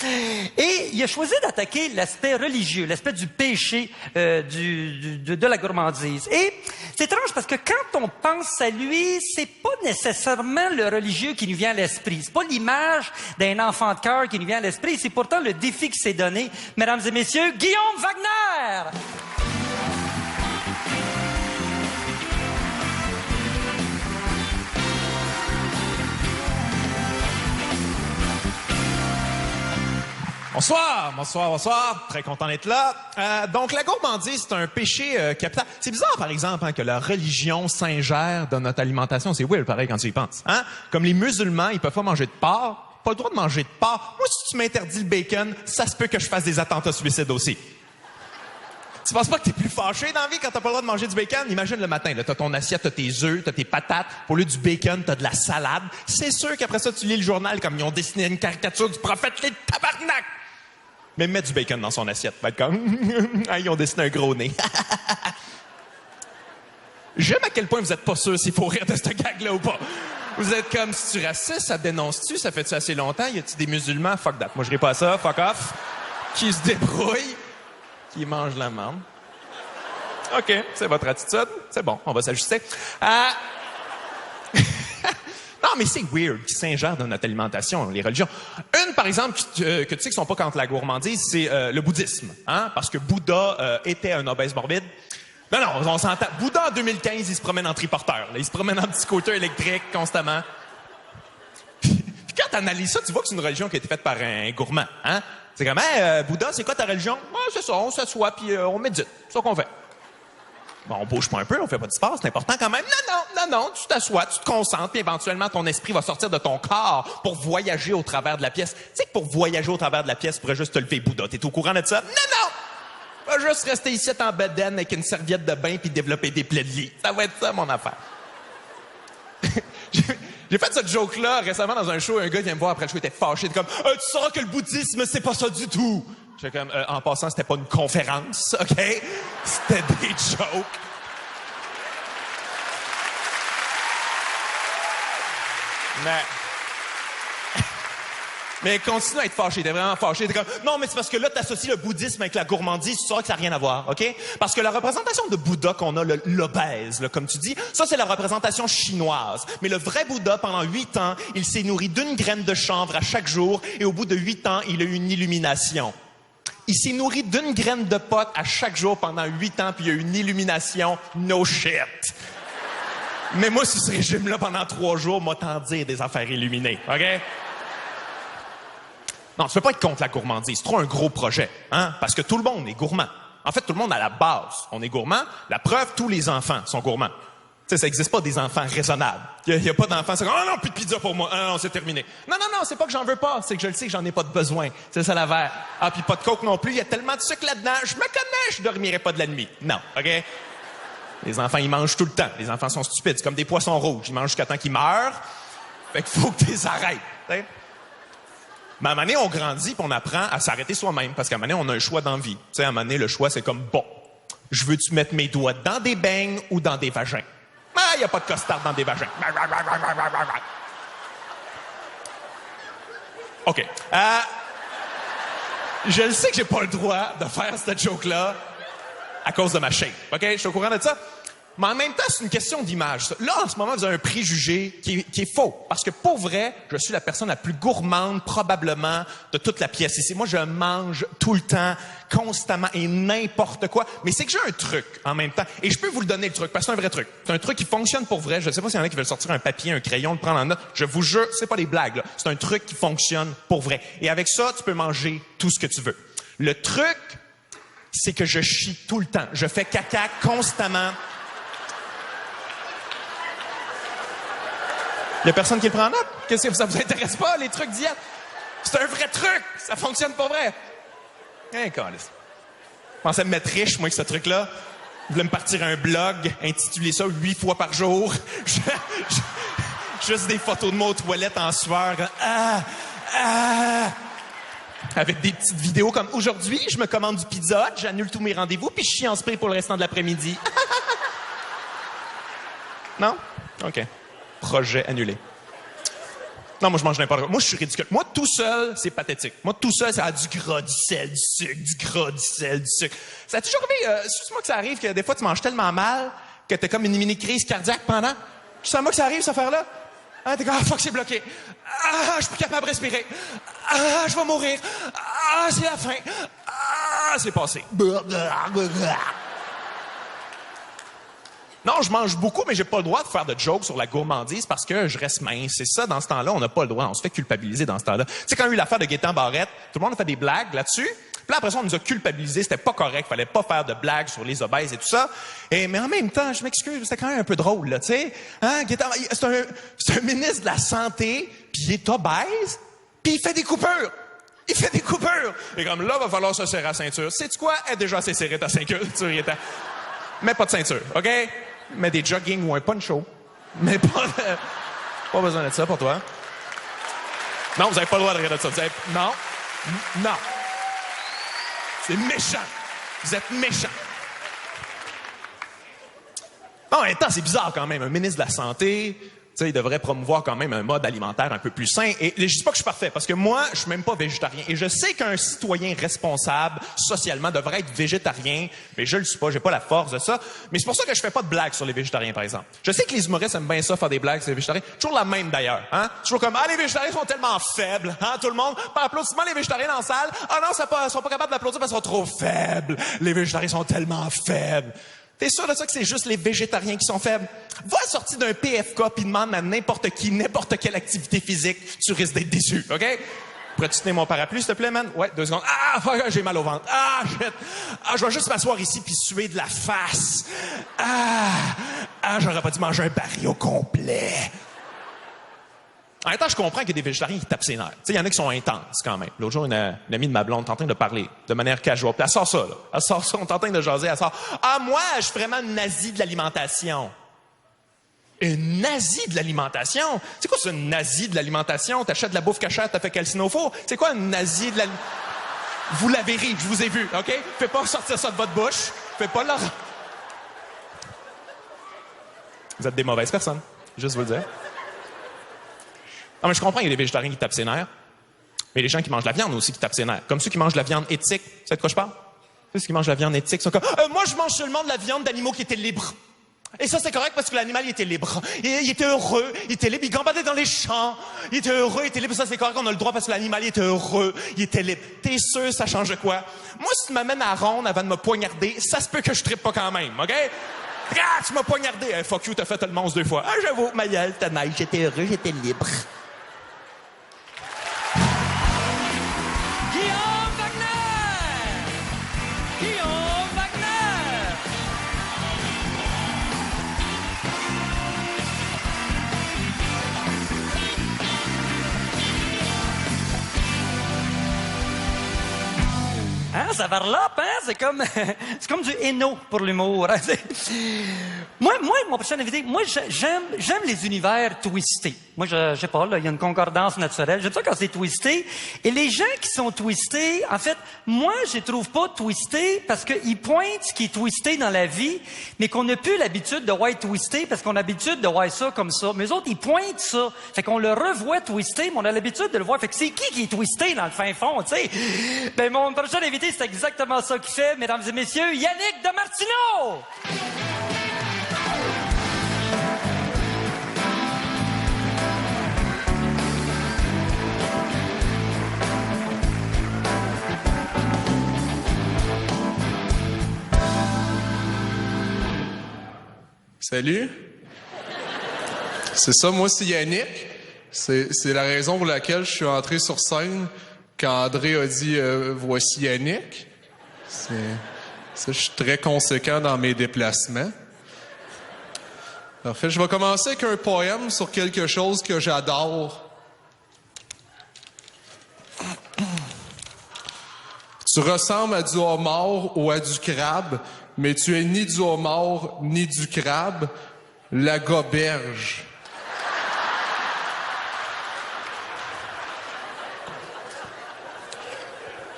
Et il a choisi d'attaquer l'aspect religieux, l'aspect du péché de la gourmandise. Et c'est étrange parce que quand on pense à lui, c'est pas nécessairement le religieux qui nous vient à l'esprit. C'est pas l'image d'un enfant de cœur qui nous vient à l'esprit. C'est pourtant le défi qui s'est donné. Mesdames et messieurs, Guillaume Wagner! Bonsoir. Très content d'être là. Donc, la gourmandise, c'est un péché capital. C'est bizarre, par exemple, hein, que la religion s'ingère dans notre alimentation. C'est weird, pareil, quand tu y penses. Hein? Comme les musulmans, ils peuvent pas manger de porc. Pas le droit de manger de porc. Moi, si tu m'interdis le bacon, ça se peut que je fasse des attentats suicides aussi. Tu penses pas que t'es plus fâché dans la vie quand t'as pas le droit de manger du bacon? Imagine le matin, là, t'as ton assiette, t'as tes œufs, t'as tes patates. Au lieu du bacon, t'as de la salade. C'est sûr qu'après ça, tu lis le journal comme ils ont dessiné une caricature du prophète, les tabarnak! Mais mettre du bacon dans son assiette, va être comme... ah, ils ont dessiné un gros nez. J'aime à quel point vous êtes pas sûr s'il faut rire de cette gag-là ou pas. Vous êtes comme, si tu raciste, ça te dénonce-tu? Ça fait-tu assez longtemps? Y a-tu des musulmans? Fuck that. Moi, je ris pas à ça. Fuck off. Qui se débrouille. Qui mange la marde. OK, c'est votre attitude. C'est bon, on va s'ajuster. Non, mais c'est weird qu'ils s'ingèrent dans notre alimentation, les religions. Une, par exemple, que tu sais qui sont pas contre la gourmandise, c'est le bouddhisme. Hein? Parce que Bouddha était un obèse morbide. Non, on s'entend. Bouddha, en 2015, il se promène en triporteur. Là. Il se promène en petit scooter électrique constamment. Puis quand t'analyses ça, tu vois que c'est une religion qui a été faite par un gourmand. Hein? C'est comme, Bouddha, c'est quoi ta religion? Ouais, c'est ça, on s'assoit puis on médite. C'est ça qu'on fait. Bon, on bouge pas un peu, on fait pas de sport, c'est important quand même. Non, tu t'assois, tu te concentres, puis éventuellement, ton esprit va sortir de ton corps pour voyager au travers de la pièce. Tu sais que pour voyager au travers de la pièce, tu pourrais juste te lever, Bouddha. T'es au courant de ça? Non! Va juste rester ici en bedaine avec une serviette de bain puis développer des plaies de lit. Ça va être ça, mon affaire. J'ai fait cette joke-là récemment dans un show, un gars vient me voir après le show, il était fâché, il était comme « Tu sauras que le bouddhisme, c'est pas ça du tout! » J'étais comme « En passant, c'était pas une conférence, OK? C'était des jokes. » Mais continue à être fâché, t'es vraiment fâché. T'es comme, non, mais c'est parce que là, t'associes le bouddhisme avec la gourmandise, tu sauras que ça n'a rien à voir, OK? Parce que la représentation de Bouddha qu'on a, l'obèse, là, comme tu dis, ça, c'est la représentation chinoise. Mais le vrai Bouddha, pendant 8 ans, il s'est nourri d'une graine de chanvre à chaque jour, et au bout de 8 ans, il a eu une illumination. Il s'est nourri d'une graine de pote à chaque jour pendant 8 ans, puis il a eu une illumination. No shit. Mais moi, sur ce régime-là, pendant 3 jours, m'a t'en dire des affaires illuminées, OK? Non, tu peux pas être contre la gourmandise. C'est trop un gros projet, hein? Parce que tout le monde est gourmand. En fait, tout le monde à la base, on est gourmand. La preuve, tous les enfants sont gourmands. Tu sais, ça n'existe pas des enfants raisonnables. Il y a pas d'enfants, c'est comme, oh non, plus de pizza pour moi. Ah non, c'est terminé. Non, c'est pas que j'en veux pas, c'est que je le sais que j'en ai pas de besoin. C'est ça l'affaire. Ah, puis pas de coke non plus, il y a tellement de sucre là-dedans, je me connais, je dormirai pas de la nuit. Non, OK? Les enfants, ils mangent tout le temps. Les enfants sont stupides, c'est comme des poissons rouges. Ils mangent jusqu'à temps qu'ils meurent. Fait qu'il faut que tu les arrêtes. T'sais? Mais à un moment donné, on grandit et on apprend à s'arrêter soi-même. Parce qu'à un moment donné, on a un choix dans la vie. Tu sais, à un moment donné, le choix, c'est comme, bon, je veux-tu mettre mes doigts dans des beignes ou dans des vagins? Ah, il n'y a pas de costard dans des vagins. OK. Je le sais que j'ai pas le droit de faire cette joke-là à cause de ma shape. OK? Je suis au courant de ça. Mais en même temps, c'est une question d'image. Ça. Là, en ce moment, vous avez un préjugé qui est faux. Parce que pour vrai, je suis la personne la plus gourmande, probablement, de toute la pièce ici. Moi, je mange tout le temps, constamment et n'importe quoi. Mais c'est que j'ai un truc en même temps. Et je peux vous le donner, le truc, parce que c'est un vrai truc. C'est un truc qui fonctionne pour vrai. Je ne sais pas s'il y en a qui veulent sortir un papier, un crayon, le prendre en note. Je vous jure, c'est pas des blagues, là. C'est un truc qui fonctionne pour vrai. Et avec ça, tu peux manger tout ce que tu veux. Le truc, c'est que je chie tout le temps. Je fais caca constamment. Il y a personne qui le prend en note? Qu'est-ce que ça vous intéresse pas, les trucs diète? C'est un vrai truc! Ça fonctionne pour vrai! Hein, câlisse. Je pensais me mettre riche, moi, avec ce truc-là. Je voulais me partir un blog, intituler ça 8 fois par jour. Juste des photos de moi aux toilettes en sueur. Avec des petites vidéos comme aujourd'hui, je me commande du Pizza Hut, j'annule tous mes rendez-vous, puis je chie en spray pour le restant de l'après-midi. Non? OK. Projet annulé. Non, moi, je mange n'importe quoi. Moi, je suis ridicule. Moi, tout seul, c'est pathétique. Moi, tout seul, ça a du gras, du sel, du sucre, du gras, du sel, du sucre. Ça a toujours arrivé, excuse-moi que ça arrive, que des fois, tu manges tellement mal que t'as comme une mini-crise cardiaque pendant. Tu sens moi que ça arrive, cette affaire-là? Ah, t'es comme, ah, fuck, c'est bloqué. Ah, je suis plus capable de respirer. Ah, je vais mourir. Ah, c'est la fin. Ah, c'est passé. Non, je mange beaucoup, mais j'ai pas le droit de faire de jokes sur la gourmandise parce que je reste mince. C'est ça, dans ce temps-là, on n'a pas le droit. On se fait culpabiliser dans ce temps-là. Tu sais, quand il y a eu l'affaire de Gaétan Barrette, tout le monde a fait des blagues là-dessus. Puis là, après ça, on nous a culpabilisés. C'était pas correct. Fallait pas faire de blagues sur les obèses et tout ça. Mais en même temps, je m'excuse, c'était quand même un peu drôle, là, tu sais. Hein, Gaétan, c'est un ministre de la Santé, puis il est obèse, puis il fait des coupures. Il fait des coupures. Et comme là, va falloir se serrer la ceinture. Sais-tu quoi? Elle est déjà assez serrée ta ceinture. Mets pas de ceinture, OK? Mets des jogging ou un poncho. Mais pas besoin de ça pour toi. Non, vous avez pas le droit de regarder ça. Non. C'est méchant. Vous êtes méchant. En même temps, c'est bizarre quand même. Un ministre de la Santé, tu sais, il devrait promouvoir quand même un mode alimentaire un peu plus sain. Et je dis pas que je suis parfait, parce que moi, je suis même pas végétarien. Et je sais qu'un citoyen responsable, socialement, devrait être végétarien, mais je le suis pas, j'ai pas la force de ça. Mais c'est pour ça que je fais pas de blagues sur les végétariens, par exemple. Je sais que les humoristes aiment bien ça, faire des blagues sur les végétariens. Toujours la même, d'ailleurs. Hein? Toujours comme, ah, les végétariens sont tellement faibles. Hein, tout le monde, par applaudissement, les végétariens dans la salle. Ah non, ils sont pas capables d'applaudir parce qu'ils sont trop faibles. Les végétariens sont tellement faibles. T'es sûr de ça que c'est juste les végétariens qui sont faibles? Va sortir d'un PFK pis demande à n'importe qui, n'importe quelle activité physique, tu risques d'être déçu, OK? Pourrais-tu tenir mon parapluie, s'il te plaît, man? Ouais, 2 secondes. Ah, fuck, j'ai mal au ventre. Ah, shit. Ah, je vais juste m'asseoir ici puis suer de la face. Ah, j'aurais pas dû manger un baril au complet. En même temps, je comprends qu'il y a des végétariens qui tapent ses nerfs. Tu sais, il y en a qui sont intenses, quand même. L'autre jour, une amie de ma blonde est en train de parler de manière casual. Puis elle sort ça, là. Elle sort ça, on est en train de jaser, elle sort. Ah, moi, je suis vraiment une nazie de l'alimentation. Une nazie de l'alimentation? C'est quoi, c'est une nazie de l'alimentation? T'achètes de la bouffe cachette, t'as fait calciner au four? C'est quoi une nazie de l'alimentation? Vous l'avez ri, je vous ai vu, OK? Faites pas sortir ça de votre bouche. Faites pas leur... Vous êtes des mauvaises personnes. Juste vous le dire. Non, mais je comprends, il y a des végétariens qui tapent ses nerfs. Mais les gens qui mangent la viande aussi qui tapent ses nerfs. Comme ceux qui mangent la viande éthique. Vous savez de quoi je parle? Ceux qui mangent la viande éthique sont comme, moi, je mange seulement de la viande d'animaux qui étaient libres. Et ça, c'est correct parce que l'animal, il était libre. Il était heureux, il était libre, il gambadait dans les champs. Il était heureux, il était libre. Ça, c'est correct, on a le droit parce que l'animal, il était heureux, il était libre. T'es sûr, ça change quoi? Moi, si tu m'amènes à ronde avant de me poignarder, ça se peut que je trippe pas quand même, OK? Ah, tu m'as poignardé. Hey, fuck you, t'as fait le monstre 2 fois. Ah, j'avoue, ma gueule, ta neige, j'étais heureux, j'étais libre. Guillaume Wagner! ça varlope, hein? C'est comme, c'est comme du Hainaut pour l'humour. Hein? Moi, mon prochain invité, moi, j'aime les univers twistés. Moi, je sais pas, là, il y a une concordance naturelle. J'aime ça quand c'est twisté. Et les gens qui sont twistés, en fait, moi, je les trouve pas twistés parce qu'ils pointent ce qui est twisté dans la vie, mais qu'on n'a plus l'habitude de voir twisté parce qu'on a l'habitude de voir ça comme ça. Mais eux autres, ils pointent ça. Fait qu'on le revoit twisté, mais on a l'habitude de le voir. Fait que c'est qui est twisté dans le fin fond, tu sais? Ben, mon prochain invité, c'est exactement ça qu'il fait, mesdames et messieurs, Yannick Damartino! Salut. C'est ça, moi c'est Yannick. C'est la raison pour laquelle je suis entré sur scène quand André a dit voici Yannick. Je suis très conséquent dans mes déplacements. En fait, je vais commencer avec un poème sur quelque chose que j'adore. Tu ressembles à du homard ou à du crabe, mais tu es ni du homard ni du crabe, la goberge.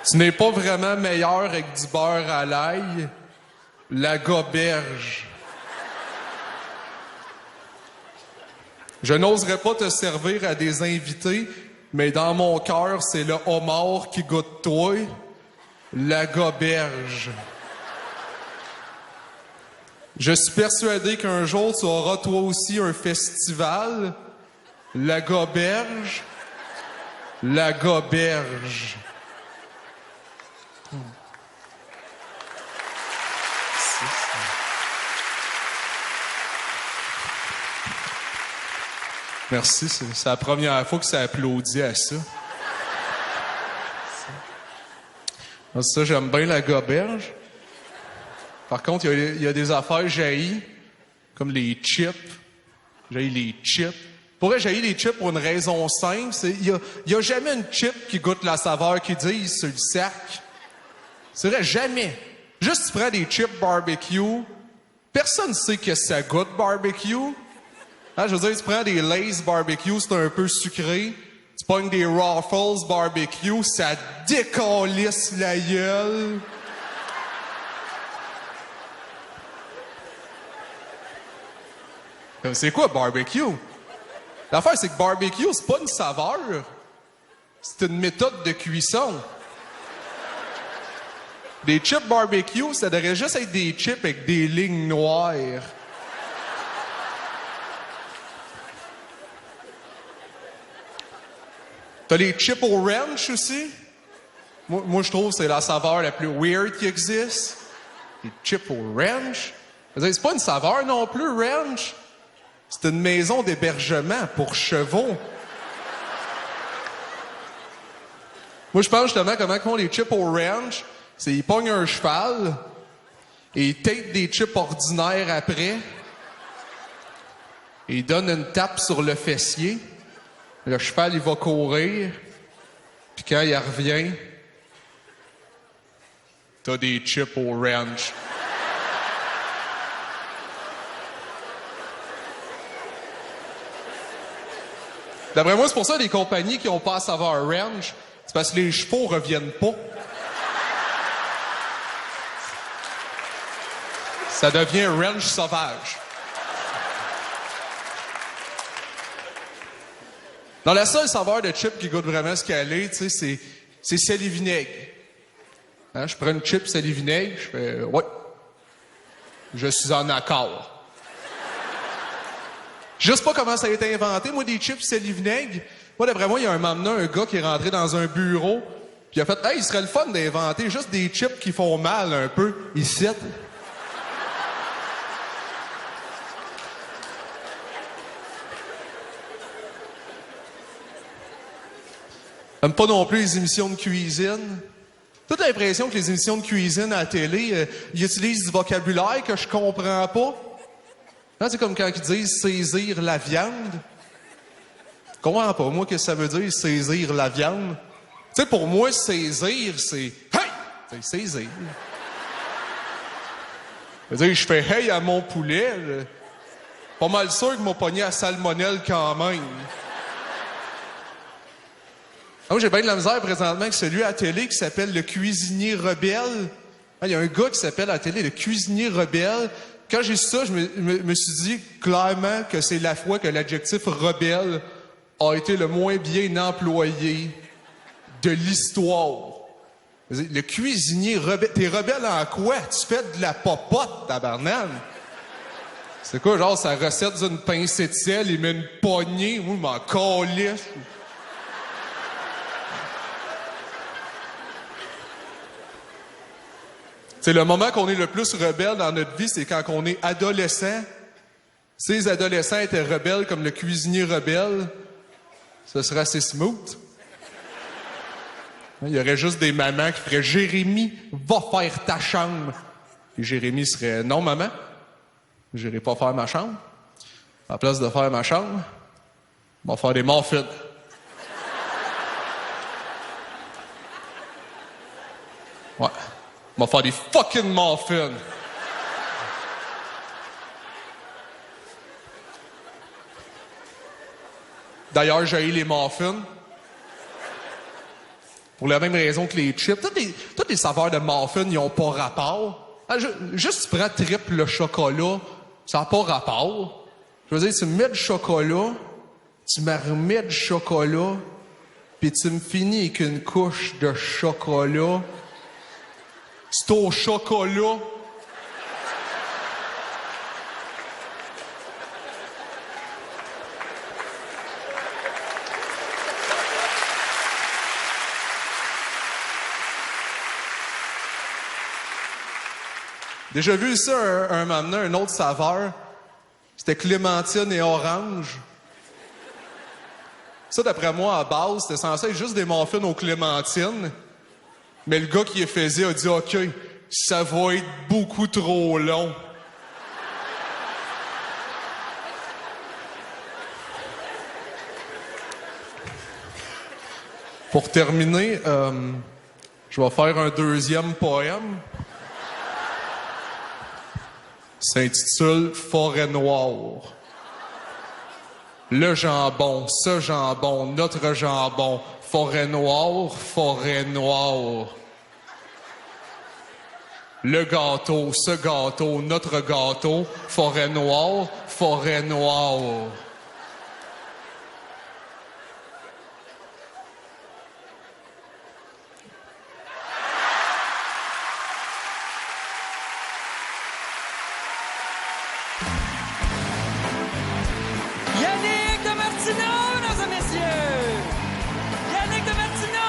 Tu n'es pas vraiment meilleur avec du beurre à l'ail, la goberge. Je n'oserais pas te servir à des invités, mais dans mon cœur, c'est le homard qui goûte toi, la goberge. Je suis persuadé qu'un jour, tu auras toi aussi un festival, la goberge, la goberge. Merci, c'est la première fois que ça applaudit à ça. Ça, j'aime bien la goberge. Par contre, il y a des affaires jaillies, comme les chips. J'haïs les chips. Pourrais j'haïs les chips pour une raison simple. Il y a jamais une chip qui goûte la saveur qu'ils disent sur le sac. C'est vrai, jamais. Juste tu prends des chips barbecue, personne ne sait que ça goûte barbecue. Hein, je veux dire, tu prends des Lay's barbecue, c'est un peu sucré. Tu pognes des Ruffles barbecue, ça décalisse la gueule. C'est quoi barbecue? L'affaire, c'est que barbecue, c'est pas une saveur. C'est une méthode de cuisson. Des chips barbecue, ça devrait juste être des chips avec des lignes noires. T'as les chips au ranch aussi. Moi, je trouve que c'est la saveur la plus weird qui existe. Les chips au ranch. C'est pas une saveur non plus, ranch. C'est une maison d'hébergement pour chevaux. Moi, je pense justement comment font les chips au ranch. C'est ils pognent un cheval et ils tapent des chips ordinaires après. Et ils donnent une tape sur le fessier. Le cheval, il va courir. Puis quand il revient, t'as des chips au ranch. D'après moi, c'est pour ça les compagnies qui n'ont pas à saveur ranch, c'est parce que les chevaux reviennent pas. Ça devient ranch sauvage. Dans la seule saveur de chip qui goûte vraiment ce qu'elle est, tu sais, c'est sel et vinaigre. Hein, je prends une chip sel et vinaigre, je fais ouais, je suis en accord. Je sais pas comment ça a été inventé, moi, des chips sel et vinaigre. Moi, d'après moi, il y a un moment donné, un gars qui est rentré dans un bureau, puis il a fait hey, il serait le fun d'inventer juste des chips qui font mal un peu, ici. J'aime pas non plus les émissions de cuisine. Toute l'impression que les émissions de cuisine à la télé, ils utilisent du vocabulaire que je comprends pas. Hein, c'est comme quand ils disent saisir la viande. Je comprends pas, moi, qu'est-ce que ça veut dire saisir la viande. Tu sais, pour moi, saisir, c'est hey! C'est saisir. Je fais hey à mon poulet. Pas mal sûr qu'il m'a pogné à salmonelle quand même. Moi, j'ai bien de la misère présentement avec celui à la télé qui s'appelle Le Cuisinier Rebelle. Il y a un gars qui s'appelle à la télé Le Cuisinier Rebelle. Quand j'ai su ça, je me suis dit clairement que c'est la fois que l'adjectif rebelle a été le moins bien employé de l'histoire. Le cuisinier rebelle. T'es rebelle en quoi? Tu fais de la popote, tabarnane. C'est quoi, genre, sa recette d'une pincée de sel, il met une poignée, moi, je m'en calisse. C'est le moment qu'on est le plus rebelle dans notre vie, c'est quand on est adolescent. Si les adolescents étaient rebelles comme le cuisinier rebelle, ce serait assez smooth. Il y aurait juste des mamans qui feraient « Jérémy, va faire ta chambre ». Et Jérémy serait « Non, maman, j'irai pas faire ma chambre. À la place de faire ma chambre, on va faire des muffins. » Ouais. On va faire des fucking muffins. D'ailleurs, j'ai les muffins. Pour la même raison que les chips. Toutes les saveurs de muffins, ils n'ont pas rapport. Juste tu prends triple chocolat, ça n'a pas rapport. Je veux dire, tu me mets du chocolat, tu me remets du chocolat, puis tu me finis avec une couche de chocolat. C'est au chocolat. Déjà vu ça un moment donné, une autre saveur. C'était clémentine et orange. Ça, d'après moi, à base, c'était censé être juste des muffins aux clémentines. Mais le gars qui les faisait a dit « OK, ça va être beaucoup trop long. » Pour terminer, je vais faire un deuxième poème. S'intitule « Forêt noire ». Le jambon, ce jambon, notre jambon, forêt noire, forêt noire. Le gâteau, ce gâteau, notre gâteau, forêt noire, forêt noire. Yannick de Martineau, mesdames et messieurs! Yannick de Martineau!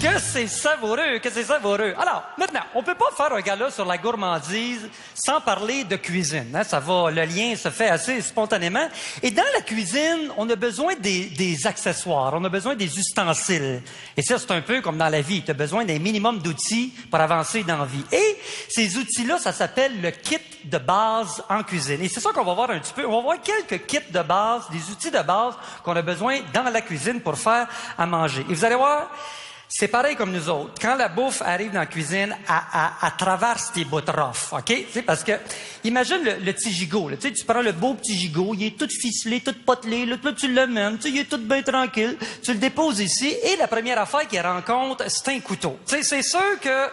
Que c'est savoureux, que c'est savoureux. Alors, maintenant, on peut pas faire un gala sur la gourmandise sans parler de cuisine. Hein? Ça va, le lien se fait assez spontanément. Et dans la cuisine, on a besoin des accessoires, on a besoin des ustensiles. Et ça, c'est un peu comme dans la vie. Tu as besoin d'un minimum d'outils pour avancer dans la vie. Et ces outils-là, ça s'appelle le kit de base en cuisine. Et c'est ça qu'on va voir un petit peu. On va voir quelques kits de base, des outils de base qu'on a besoin dans la cuisine pour faire à manger. Et vous allez voir, c'est pareil comme nous autres. Quand la bouffe arrive dans la cuisine, elle traverse tes bouts rough, OK? T'sais, parce que, imagine le petit gigot, là. Tu prends le beau petit gigot, il est tout ficelé, tout potelé, là tu l'amènes, il est tout bien tranquille, tu le déposes ici, et la première affaire qu'il rencontre, c'est un couteau. T'sais, c'est sûr que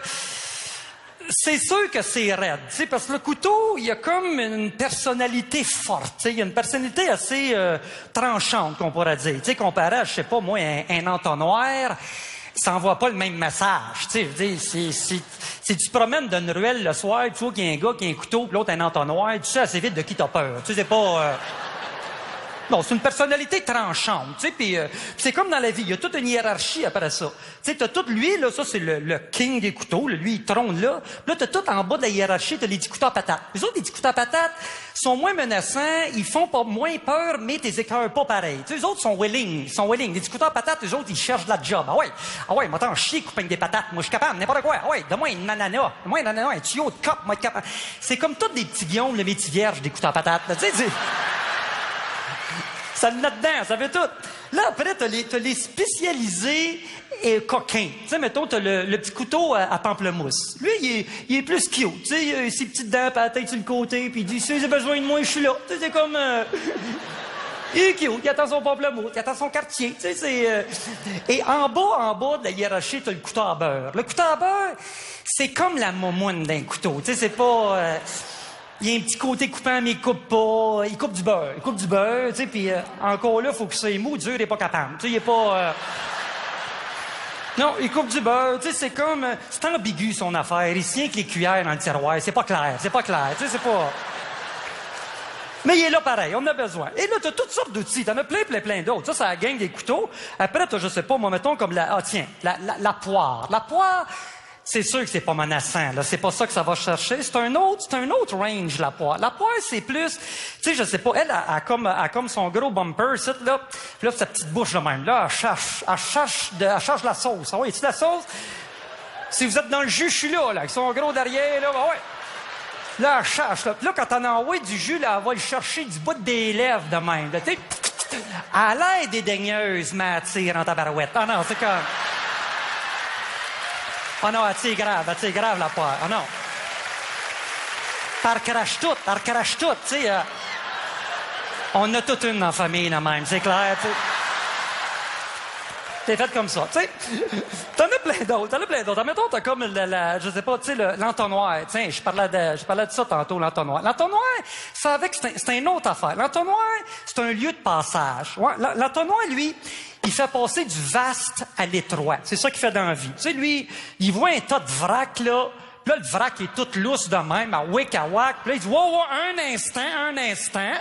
c'est raide, tu sais, parce que le couteau, il y a comme une personnalité forte, tu sais, il y a une personnalité assez tranchante, qu'on pourrait dire. Tu sais, comparé à, je sais pas moi, un entonnoir, ça envoie pas le même message, tu sais. Je veux dire, si tu te promènes dans une ruelle le soir, tu vois qu'il y a un gars qui a un couteau, puis l'autre un entonnoir, tu sais assez vite de qui t'as peur. Tu sais, c'est pas... Non, c'est une personnalité tranchante, tu sais, puis c'est comme dans la vie, il y a toute une hiérarchie après ça. Tu sais, t'as tout lui, là, ça c'est le king des couteaux, là, lui il trône là. Puis là, t'as tout en bas de la hiérarchie, t'as les petits couteaux à patates. Les autres, les petits couteaux à patates sont moins menaçants, ils font pas moins peur, mais t'es écœurs pas pareil. Tu sais, les autres sont willing. Les petits couteaux à patates, les autres, ils cherchent de la job. Ah ouais, moi t'en chier couper avec des patates, moi je suis capable, n'importe quoi. Ah ouais, donne-moi une nanana, un tuyau de cop, moi être capable. C'est comme tous des petits guillaumes, le métier vierge des couteaux à patates, là, tu sais. Ça le là-dedans, ça fait tout. Là, après, t'as les spécialisés et coquins. Tu sais, mettons, t'as le petit couteau à pamplemousse. Lui, il est plus cute. Tu sais, il a ses petites dents à la tête sur le côté, puis il dit, si j'ai besoin de moi, je suis là. Tu sais, c'est comme... il est cute, il attend son pamplemousse, il attend son quartier. Tu sais, c'est... Et en bas de la hiérarchie, t'as le couteau à beurre. Le couteau à beurre, c'est comme la momoine d'un couteau. Tu sais, c'est pas... il y a un petit côté coupant, mais il coupe pas. Il coupe du beurre. Tu sais, puis encore là, faut que ça soit mou, dur, il est pas capable. Tu sais, il est pas... Non, il coupe du beurre. Tu sais, c'est comme... c'est ambigu, son affaire. Il tient que les cuillères dans le tiroir. C'est pas clair. Tu sais, c'est pas... Mais il est là pareil, on en a besoin. Et là, t'as toutes sortes d'outils. T'en as plein d'autres. Ça, c'est la gang des couteaux. Après, t'as, je sais pas, moi, mettons, comme la... Ah, tiens, la poire. La poire... C'est sûr que c'est pas menaçant, là. C'est pas ça que ça va chercher. C'est un autre range, la poire. La poire, c'est plus, tu sais, je sais pas, elle a comme son gros bumper, là. Puis là, sa petite bouche, là, même. Là, elle cherche la sauce. Ah oui, tu la sauce? Si vous êtes dans le jus, je suis là, avec son gros derrière, là, ah ouais. Là, elle cherche, là. Puis là, quand t'en envoies du jus, là, elle va le chercher du bout des lèvres, de même, là. Tu sais, elle a l'air dédaigneuse, mais elle tire en tabarouette. Ah non, c'est comme... Oh non, elle tire grave, la poire. Oh non. Elle recrache tout, tu sais. On a toute une dans la famille, là, même, c'est clair, tu sais. T'es fait comme ça, tu sais. T'en as plein d'autres. Admettons, t'as comme je sais pas, tu sais, l'entonnoir. Tiens, je parlais de ça tantôt, l'entonnoir. L'entonnoir, c'est une autre affaire. L'entonnoir, c'est un lieu de passage. Ouais, l'entonnoir, lui, il fait passer du vaste à l'étroit. C'est ça qu'il fait dans la vie. Tu sais, lui, il voit un tas de vrac, là. Puis là, le vrac est tout lousse de même, à wick, à whack. Puis là, il dit, wow, un instant.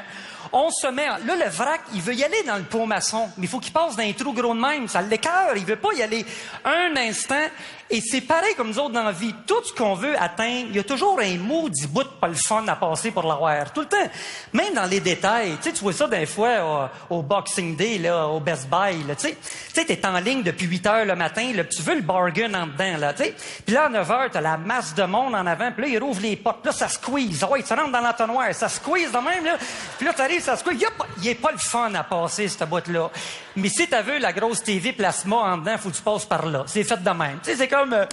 On se met... Là, le vrac, il veut y aller dans le pot maçon, mais il faut qu'il passe dans un trou gros de même. Ça l'écoeure. Il veut pas y aller un instant. Et c'est pareil comme nous autres dans la vie. Tout ce qu'on veut atteindre, il y a toujours un maudit bout de pas le fun à passer pour l'avoir. Tout le temps. Même dans les détails. Tu sais, tu vois ça des fois au Boxing Day, là, au Best Buy, là, tu sais, t'es en ligne depuis 8 heures le matin, là, tu veux le bargain en dedans, là, tu sais. Puis là, à 9 heures, t'as la masse de monde en avant, puis là, ils rouvrent les portes, là, ça squeeze. Ah ouais, ça rentre dans l'entonnoir, ça squeeze de même, là. Puis là, t'arrives, ça squeeze. Il est pas le fun à passer, cette boîte-là. Mais si t'as vu la grosse TV plasma en dedans, faut que tu passes par là. C'est fait de même. Tu sais, c'est comme...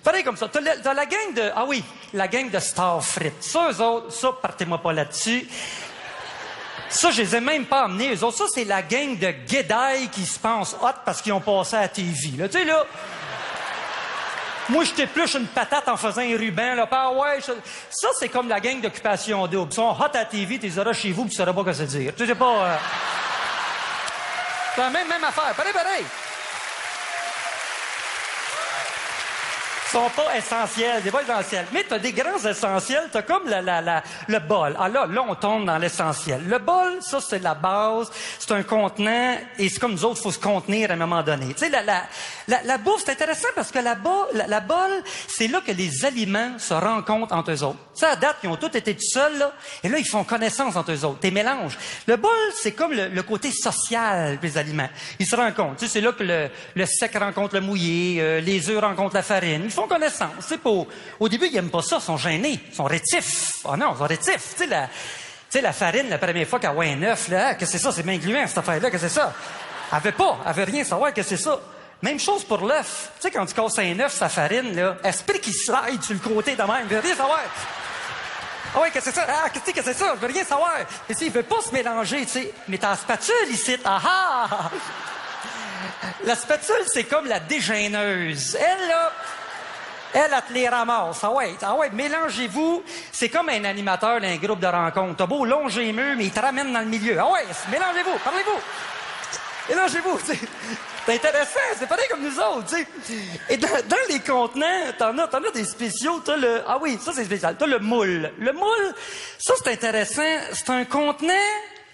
pareil comme ça. T'as la gang de... Ah oui, la gang de Star Frites. Ça, eux autres, ça, partez-moi pas là-dessus. Ça, je les ai même pas amenés, eux autres. Ça, c'est la gang de guédailles qui se pensent hot parce qu'ils ont passé à la TV. Là, tu sais, là... Moi, je t'épluche une patate en faisant un ruban, là. Ah ouais, ça, c'est comme la gang d'Occupation Double. Ils sont hot à la TV, tu les auras chez vous, puis tu sauras pas quoi se dire. Tu sais, c'est pas... C'est la même affaire. Pareil. Ils sont pas essentiels, c'est pas essentiel. Mais t'as des grands essentiels, t'as comme le bol. Ah là, on tombe dans l'essentiel. Le bol, ça, c'est la base, c'est un contenant, et c'est comme nous autres, faut se contenir à un moment donné. Tu sais, la bouffe, c'est intéressant parce que la bol, c'est là que les aliments se rencontrent entre eux autres. Tu sais, à date, ils ont tous été tout seuls, là, et là, ils font connaissance entre eux autres. T'es mélanges. Le bol, c'est comme le côté social des aliments. Ils se rencontrent. Tu sais, c'est là que le sec rencontre le mouillé, les œufs rencontrent la farine. Ils font connaissance. C'est pas... Au début, ils aiment pas ça, ils sont gênés, ils sont rétifs. Ah non, ils sont rétifs. Tu sais, la farine, la première fois qu'elle voit un œuf, là, qu'est-ce que c'est ça? C'est bien gluant, cette affaire-là, qu'est-ce que c'est ça? Elle veut rien savoir, qu'est-ce que c'est ça? Même chose pour l'œuf. Tu sais, quand tu casses un œuf, sa farine, là, esprit qu'il slide sur le côté de même, il veut rien savoir. Ah ouais, qu'est-ce que c'est ça? Ah, qu'est-ce que c'est ça? Je veux rien savoir. Et tu sais, il veut pas se mélanger, tu sais. Mais t'as la spatule ici. Ah ah! La spatule, c'est comme la dégêneuse. Elle, là... Elle te les ramasse. Ah ouais, mélangez-vous. C'est comme un animateur d'un groupe de rencontres. T'as beau longer les murs, mais il te ramène dans le milieu. Ah ouais, mélangez-vous, parlez-vous. Mélangez-vous, tu sais. C'est intéressant, c'est pareil comme nous autres, tu sais. Et dans les contenants, t'en as des spéciaux. T'as le... Ah oui, ça c'est spécial. T'as le moule. Le moule, ça c'est intéressant. C'est un contenant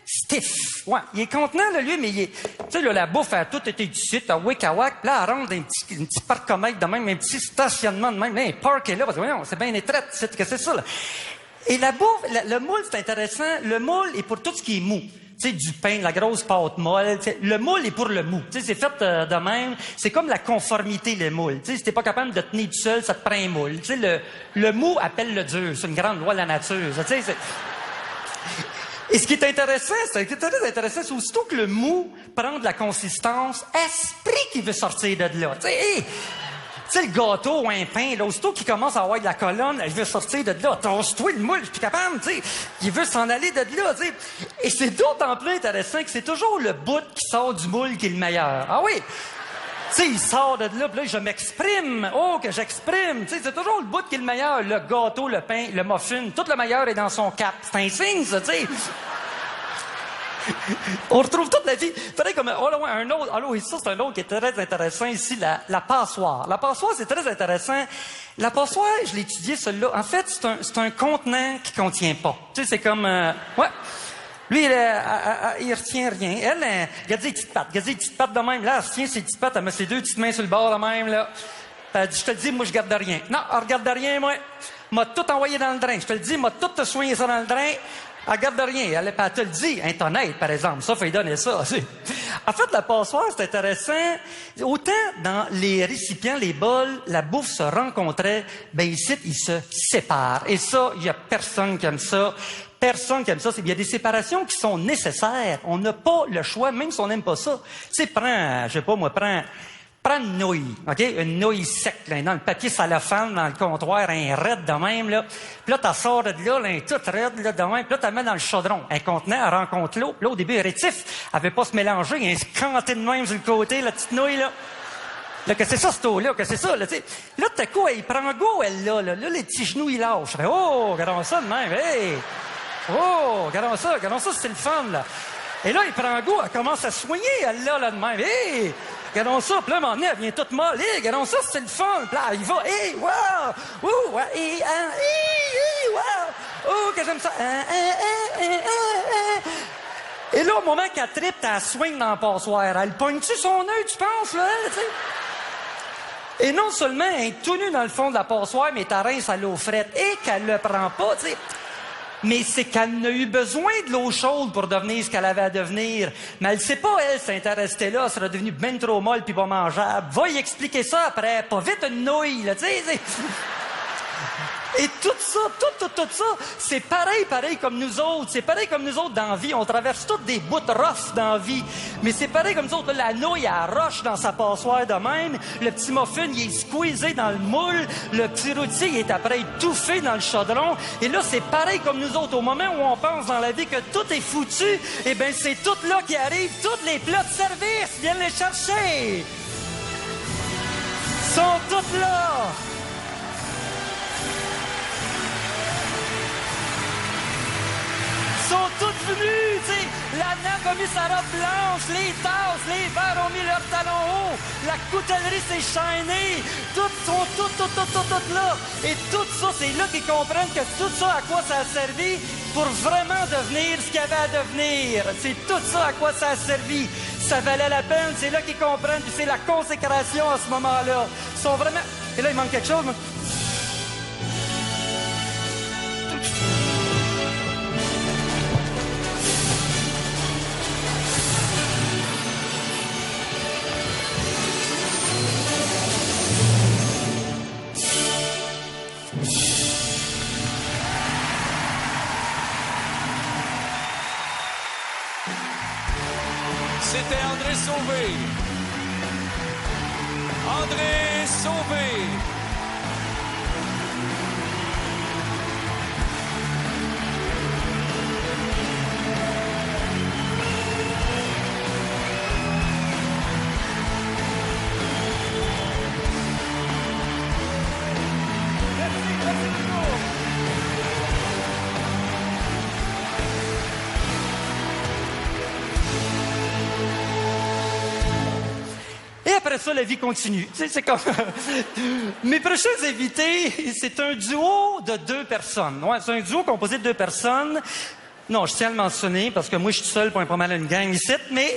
stiff. Ouais, il est contenant, là, lui, mais il est... Tu sais, là, la bouffe a tout été ici, à Wikawak. Là, elle rentre dans un petit parcomètre de même, un petit stationnement de même. Là, un parc est là, parce que, voyons, c'est bien étroit, qu'est-ce que c'est ça, là? Et la bouffe, le moule, c'est intéressant. Le moule est pour tout ce qui est mou. Tu sais, du pain, de la grosse pâte molle. T'sais, le moule est pour le mou. Tu sais, c'est fait de même. C'est comme la conformité, le moule. Tu sais, si t'es pas capable de tenir tout seul, ça te prend un moule. Tu sais, le mou appelle le dur. C'est une grande loi de la nature. Tu sais, et ce qui est intéressant, c'est aussitôt que le mou prend de la consistance, esprit qui veut sortir de là. Tu sais, le gâteau ou un pain, là, aussitôt qu'il commence à avoir de la colonne, il veut sortir de là. Tosse-toi le moule, je suis plus capable, tu sais. Il veut s'en aller de là, tu sais. Et c'est d'autant plus intéressant que c'est toujours le bout qui sort du moule qui est le meilleur. Ah oui? Tu sais, il sort de là, puis là, je m'exprime. Oh, que j'exprime. Tu sais, c'est toujours le bout qui est le meilleur. Le gâteau, le pain, le muffin, tout le meilleur est dans son cap. C'est un signe, ça, tu sais. On retrouve toute la vie. Pareil comme un autre. Ah oui, ça, c'est un autre qui est très intéressant ici, la passoire. La passoire, c'est très intéressant. La passoire, je l'ai étudié, celle-là. En fait, c'est un contenant qui contient pas. Tu sais, c'est comme... ouais. Lui, il retient rien. Elle, regardez les petites pattes de même. Là, elle retient ses petites pattes, elle met ses deux petites mains sur le bord de même, là. Elle dit, je te le dis, moi, je garde rien. Non, elle regarde rien, moi. M'a tout envoyé dans le drain. Je te le dis, m'a tout te soigné ça dans le drain. Elle garde rien. Elle te le dit. Elle est honnête, par exemple. Ça, faut lui donner ça. En fait, la passoire, c'est intéressant. Autant dans les récipients, les bols, la bouffe se rencontrait, ben ici, ils se séparent. Et ça, il y a personne qui aime ça. Personne qui aime ça. Il y a des séparations qui sont nécessaires. On n'a pas le choix, même si on n'aime pas ça. Tu sais, prends une nouille, OK? Une nouille sec, là, dans le papier cellophane, dans le comptoir, un raide de même, là. Puis là, t'as sors de là, un tout raide, là, de même. Puis là, t'as mets dans le chaudron. Un contenant, elle rencontre l'eau. Là, au début, elle est rétif. Elle veut pas se mélanger. Il y a un scanté de même sur le côté, la petite nouille, là. Là, que c'est ça, cette eau-là, que c'est ça, là, tu sais. Là, t'as quoi? Elle prend goût, elle, là. Là, les petits genoux, ils lâchent. Oh, regardons ça de même. Hey! Oh, regardons ça, c'est le fun, là. Et là, il prend goût, elle commence à soigner, elle, là, de même. Hey! Regardons ça, puis là, à un moment donné, elle vient toute molle. Hey, regardons ça, c'est le fun. Puis là, il va, hey, wow! Ouh, hey, wow! Oh, que j'aime ça. Et là, au moment qu'elle tripe, elle swing dans la passoire. Elle pogne-tu son œil, tu penses, là, tu sais? Et non seulement elle est tout nue dans le fond de la passoire, mais ta rince à l'eau frette et qu'elle le prend pas, tu sais. Mais c'est qu'elle n'a eu besoin de l'eau chaude pour devenir ce qu'elle avait à devenir. Mais elle sait pas, elle, si elle était restée là, elle serait devenue ben trop molle puis pas mangeable. Va y expliquer ça après. Pas vite une nouille, là, tu sais. Et tout ça, tout ça, c'est pareil comme nous autres. C'est pareil comme nous autres dans la vie. On traverse toutes des bouts rough dans la vie. Mais c'est pareil comme nous autres. La nouille, elle roche dans sa passoire de même. Le petit muffin, il est squeezé dans le moule. Le petit rôti, il est après étouffé dans le chaudron. Et là, c'est pareil comme nous autres. Au moment où on pense dans la vie que tout est foutu, eh bien, c'est tout là qui arrive. Tous les plats de service viennent les chercher. Sont tous là. Sont toutes venues, tu sais. La nappe a mis sa robe blanche, les tasses, les verres ont mis leurs talons hauts, la coutellerie s'est chaînée, toutes sont toutes là. Et tout ça, c'est là qu'ils comprennent que tout ça, à quoi ça a servi pour vraiment devenir ce qu'il y avait à devenir. C'est tout ça à quoi ça a servi. Ça valait la peine, c'est là qu'ils comprennent, puis c'est la consécration à ce moment-là. Ils sont vraiment... Et là, il manque quelque chose, moi. C'était André Sauvé. André Sauvé. Après ça, la vie continue. Tu sais, c'est comme... Mes prochains invités, c'est un duo de 2 personnes. Ouais, c'est un duo composé de 2 personnes. Non, je tiens à le mentionner parce que moi, je suis seul pour un pas mal une gang ici, mais...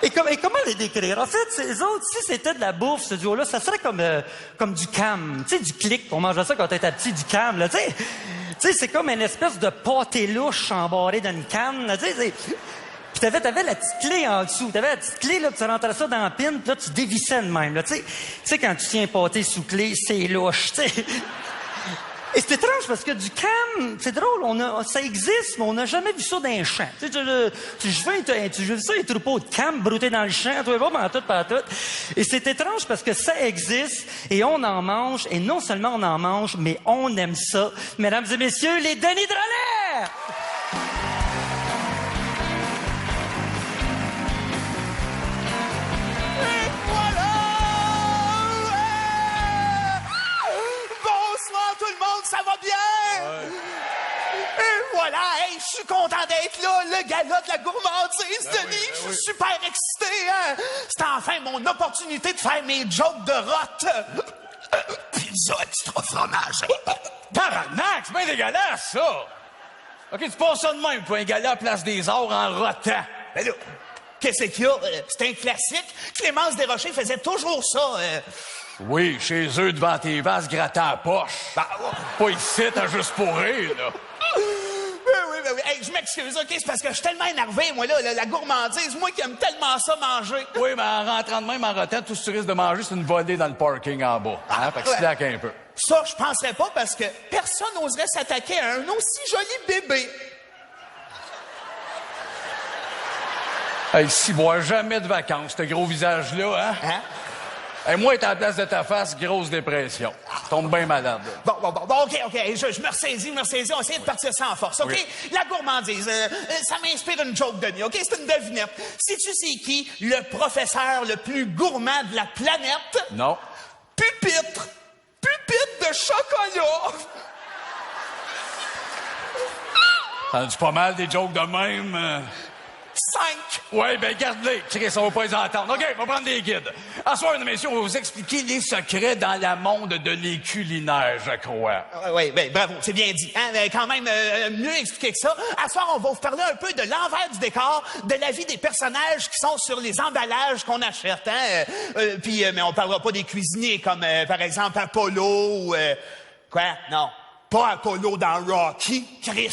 Et comment les décrire? En fait, ces autres, si c'était de la bouffe, ce duo-là, ça serait comme du cam. Tu sais, du clic. On mangeait ça quand t'étais petit, du cam, là, tu sais. Tu sais, c'est comme une espèce de pâté louche embarré dans une canne, là, tu sais. Puis t'avais la petite clé en dessous. T'avais la petite clé, là, puis tu rentrais ça dans la pin, puis là, tu dévissais de même, là, tu sais, quand tu tiens un pâté sous clé, c'est louche, tu sais. Et c'est étrange parce que du cam, c'est drôle, ça existe, mais on n'a jamais vu ça dans un champ. Tu sais, tu veux ça, les troupeaux de cam broutés dans le champ, tu vois pas, pantoute. Et c'est étrange parce que ça existe et on en mange, et non seulement on en mange, mais on aime ça. Mesdames et messieurs, les Denis Drolet! Bonsoir tout le monde, ça va bien? Et voilà, hey, je suis content d'être là, le gala de la gourmandise, Denis. Je suis super excité, hein? C'est enfin mon opportunité de faire mes jokes de rotte. Pizza extra fromage. Tabarnak, c'est bien dégueulasse, ça! OK, tu passes ça de même, toi, un gala à Place des Arts en rotant. Ben là, qu'est-ce qu'il y a? C'est un classique. Clémence Desrochers faisait toujours ça. Oui, chez eux, devant tes vases grattant à poche. Pas ici, t'as juste pour rire, là. Ben oui. Hey, je m'excuse, OK? C'est parce que je suis tellement énervé, moi, là, la gourmandise. Moi qui aime tellement ça manger. Oui, mais en rentrant de même en rotant, tout ce que tu risques de manger, c'est une volée dans le parking en bas. Hein? Fait que tu claques un peu. Ça, je penserais pas parce que personne n'oserait s'attaquer à un aussi joli bébé. Hey, si, bois jamais de vacances, ce gros visage-là, hein? Hey, moi, être à la place de ta face, grosse dépression. Je tombe bien malade. Bon, OK. Je me ressaisis. On va essayer de partir ça en force, OK? Oui. La gourmandise, ça m'inspire une joke, Denis, OK? C'est une devinette. Sais-tu c'est qui le professeur le plus gourmand de la planète? Non. Pupitre de chocolat. T'en as pas mal des jokes de même? 5. Ouais, ben garde-les. Chris, on va pas les entendre. OK, on va prendre des guides. À ce soir, mesdames et messieurs, on va vous expliquer les secrets dans la monde de les culinaires, je crois. Oui, ben, bravo, c'est bien dit. Hein? Quand même, mieux expliqué que ça. À ce soir, on va vous parler un peu de l'envers du décor, de la vie des personnages qui sont sur les emballages qu'on achète. Hein? Mais on parlera pas des cuisiniers comme, par exemple, Apollo ou... Quoi? Non, pas Apollo dans Rocky, Chris.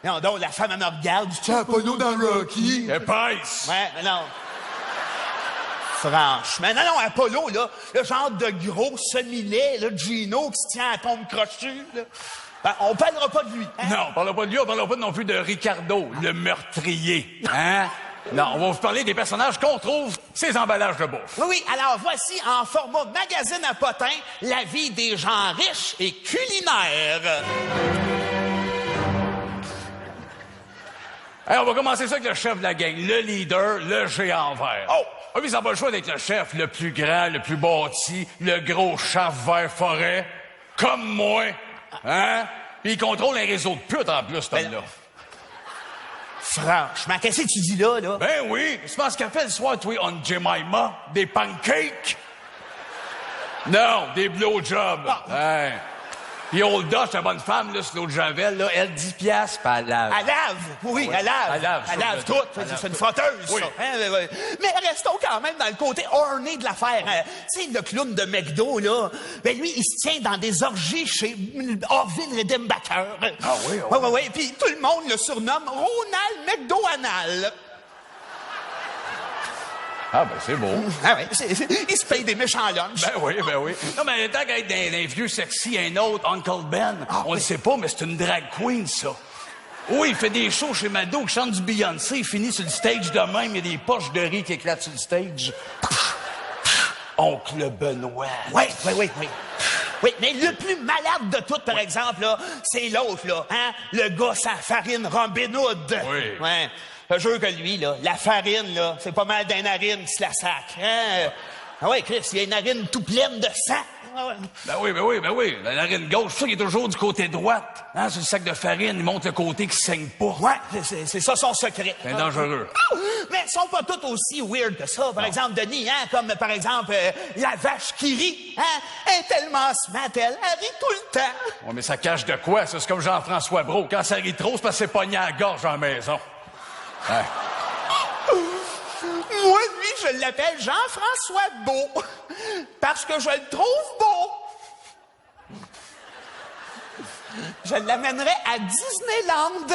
Non, donc, la femme, elle me regarde. Tu Apollo dans Rocky? Épaisse! Ouais, mais non. Franchement. Non, Apollo, là, le genre de gros semi-lait, là, Gino qui se tient à la tombe crochue, là. Ben, on parlera pas de lui. Hein? Non, on parlera pas de lui, on parlera pas non plus de Ricardo, le meurtrier. Hein? Non, on va vous parler des personnages qu'on trouve ces emballages de bouffe. Oui, alors voici en format magazine à potins la vie des gens riches et culinaires. Hey, on va commencer ça avec le chef de la gang, le leader, le géant vert. Oh! Ah oui, ça n'a pas le choix d'être le chef, le plus grand, le plus bâti, le gros chef vert forêt, comme moi. Hein? Puis il contrôle un réseau de putes en plus, cet homme-là. Franchement, qu'est-ce que tu dis là? Ben oui, c'est parce qu'elle fait le soir, toi, on Jemima, des pancakes. Non, des blowjobs. Hein? Puis Old Dutch, la bonne femme, là, c'est l'autre Javel, là, elle, 10 piastres, puis elle lave. Elle lave, oui, elle lave. Elle lave tout. C'est une frotteuse, oui. ça. Hein? Mais restons quand même dans le côté orné de l'affaire. Hein? Tu sais, le clown de McDo, là, ben lui, il se tient dans des orgies chez Orville Redenbacher. Ah oui, oui. Oui. Puis tout le monde le surnomme Ronald McDo-Anal. Ah, ben c'est beau. Ah oui, il se paye des méchants lunchs. Ben oui. Non, mais tant qu'à être d'un vieux sexy, un autre, Uncle Ben, on le sait pas, mais c'est une drag queen, ça. Oui, il fait des shows chez Mado, qui chante du Beyoncé, il finit sur le stage de même, il y a des poches de riz qui éclatent sur le stage. Oncle Benoît. Oui. Oui, mais le plus malade de tout, par exemple, là, c'est l'autre, là, hein? Le gars sans farine Robin-Hood. Oui. Ouais. Je jure que lui, là, la farine, là, c'est pas mal des narines qui se la sac. Hein? Ah ouais, Chris, il y a une narine tout pleine de sang. Ben oui. La narine gauche, ça, il est toujours du côté droite. Hein, sur le sac de farine, il montre le côté qui saigne pas. Ouais, c'est ça son secret. C'est dangereux. Mais ils sont pas tous aussi weird que ça. Par exemple, Denis, hein, comme par exemple la vache qui rit. Hein, elle est tellement smart, elle rit tout le temps. Ouais, mais ça cache de quoi, ça? C'est comme Jean-François Brault. Quand ça rit trop, c'est parce que c'est pogné à la gorge en maison. Ouais. Moi, lui, je l'appelle Jean-François Beau. Parce que je le trouve beau. Je l'amènerai à Disneyland.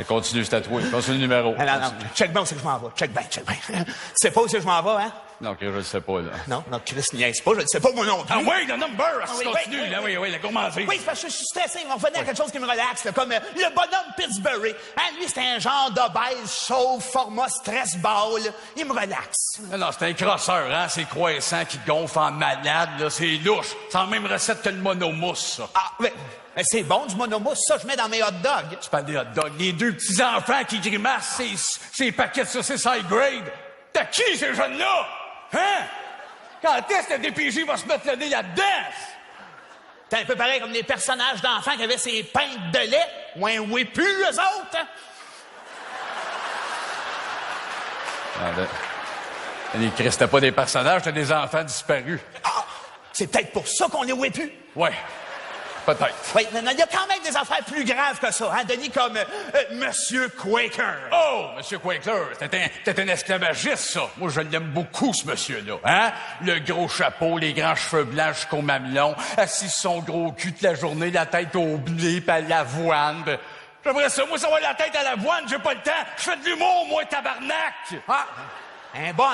Continue, c'est à toi. Continue le numéro. Non. Check bien où c'est que je m'en vais. Check bien. Tu sais pas où c'est que je m'en vais, hein? Non, je le sais pas, là. Non, Chris niaise pas. Je le sais pas, moi non plus. Ah oui, le number! oui, Continue, oui, là, oui, la gourmandise. Oui, c'est parce que je suis stressé. On va revenir à quelque chose qui me relaxe, là, comme le bonhomme Pittsburgh. Hein, lui, c'est un genre d'obèse, chauve, format stress ball. Il me relaxe. Non, c'est un crosseur, hein? C'est croissant qui gonfle en malade, là. C'est louche. C'est la même recette que le monomousse, ça. Ah, mais c'est bon, du monomousse. Ça, je mets dans mes hot dogs. Tu parles des hot dogs. Les deux petits-enfants qui grimacent ces paquets de saucisses high grade. T'as qui, ces jeunes-là? Hein? Quand est-ce que le DPJ va se mettre le nez là-dedans? T'es un peu pareil comme les personnages d'enfants qui avaient ces pintes de lait. Ou un whippu, eux autres. Hein? Les Chris, t'as pas des personnages, t'as des enfants disparus. Ah! C'est peut-être pour ça qu'on les whippus. Ouais. Peut-être. Oui, mais il y a quand même des affaires plus graves que ça, hein, Denis, comme Monsieur Quaker. Oh, Monsieur Quaker, t'es un esclavagiste, ça. Moi, je l'aime beaucoup, ce monsieur-là. Hein? Le gros chapeau, les grands cheveux blancs jusqu'au mamelon, assis sur son gros cul toute la journée, la tête au blé pis à l'avoine. J'aimerais ça, moi, savoir la tête à l'avoine, j'ai pas le temps. Je fais de l'humour, moi, tabarnak. Ah! Un bon.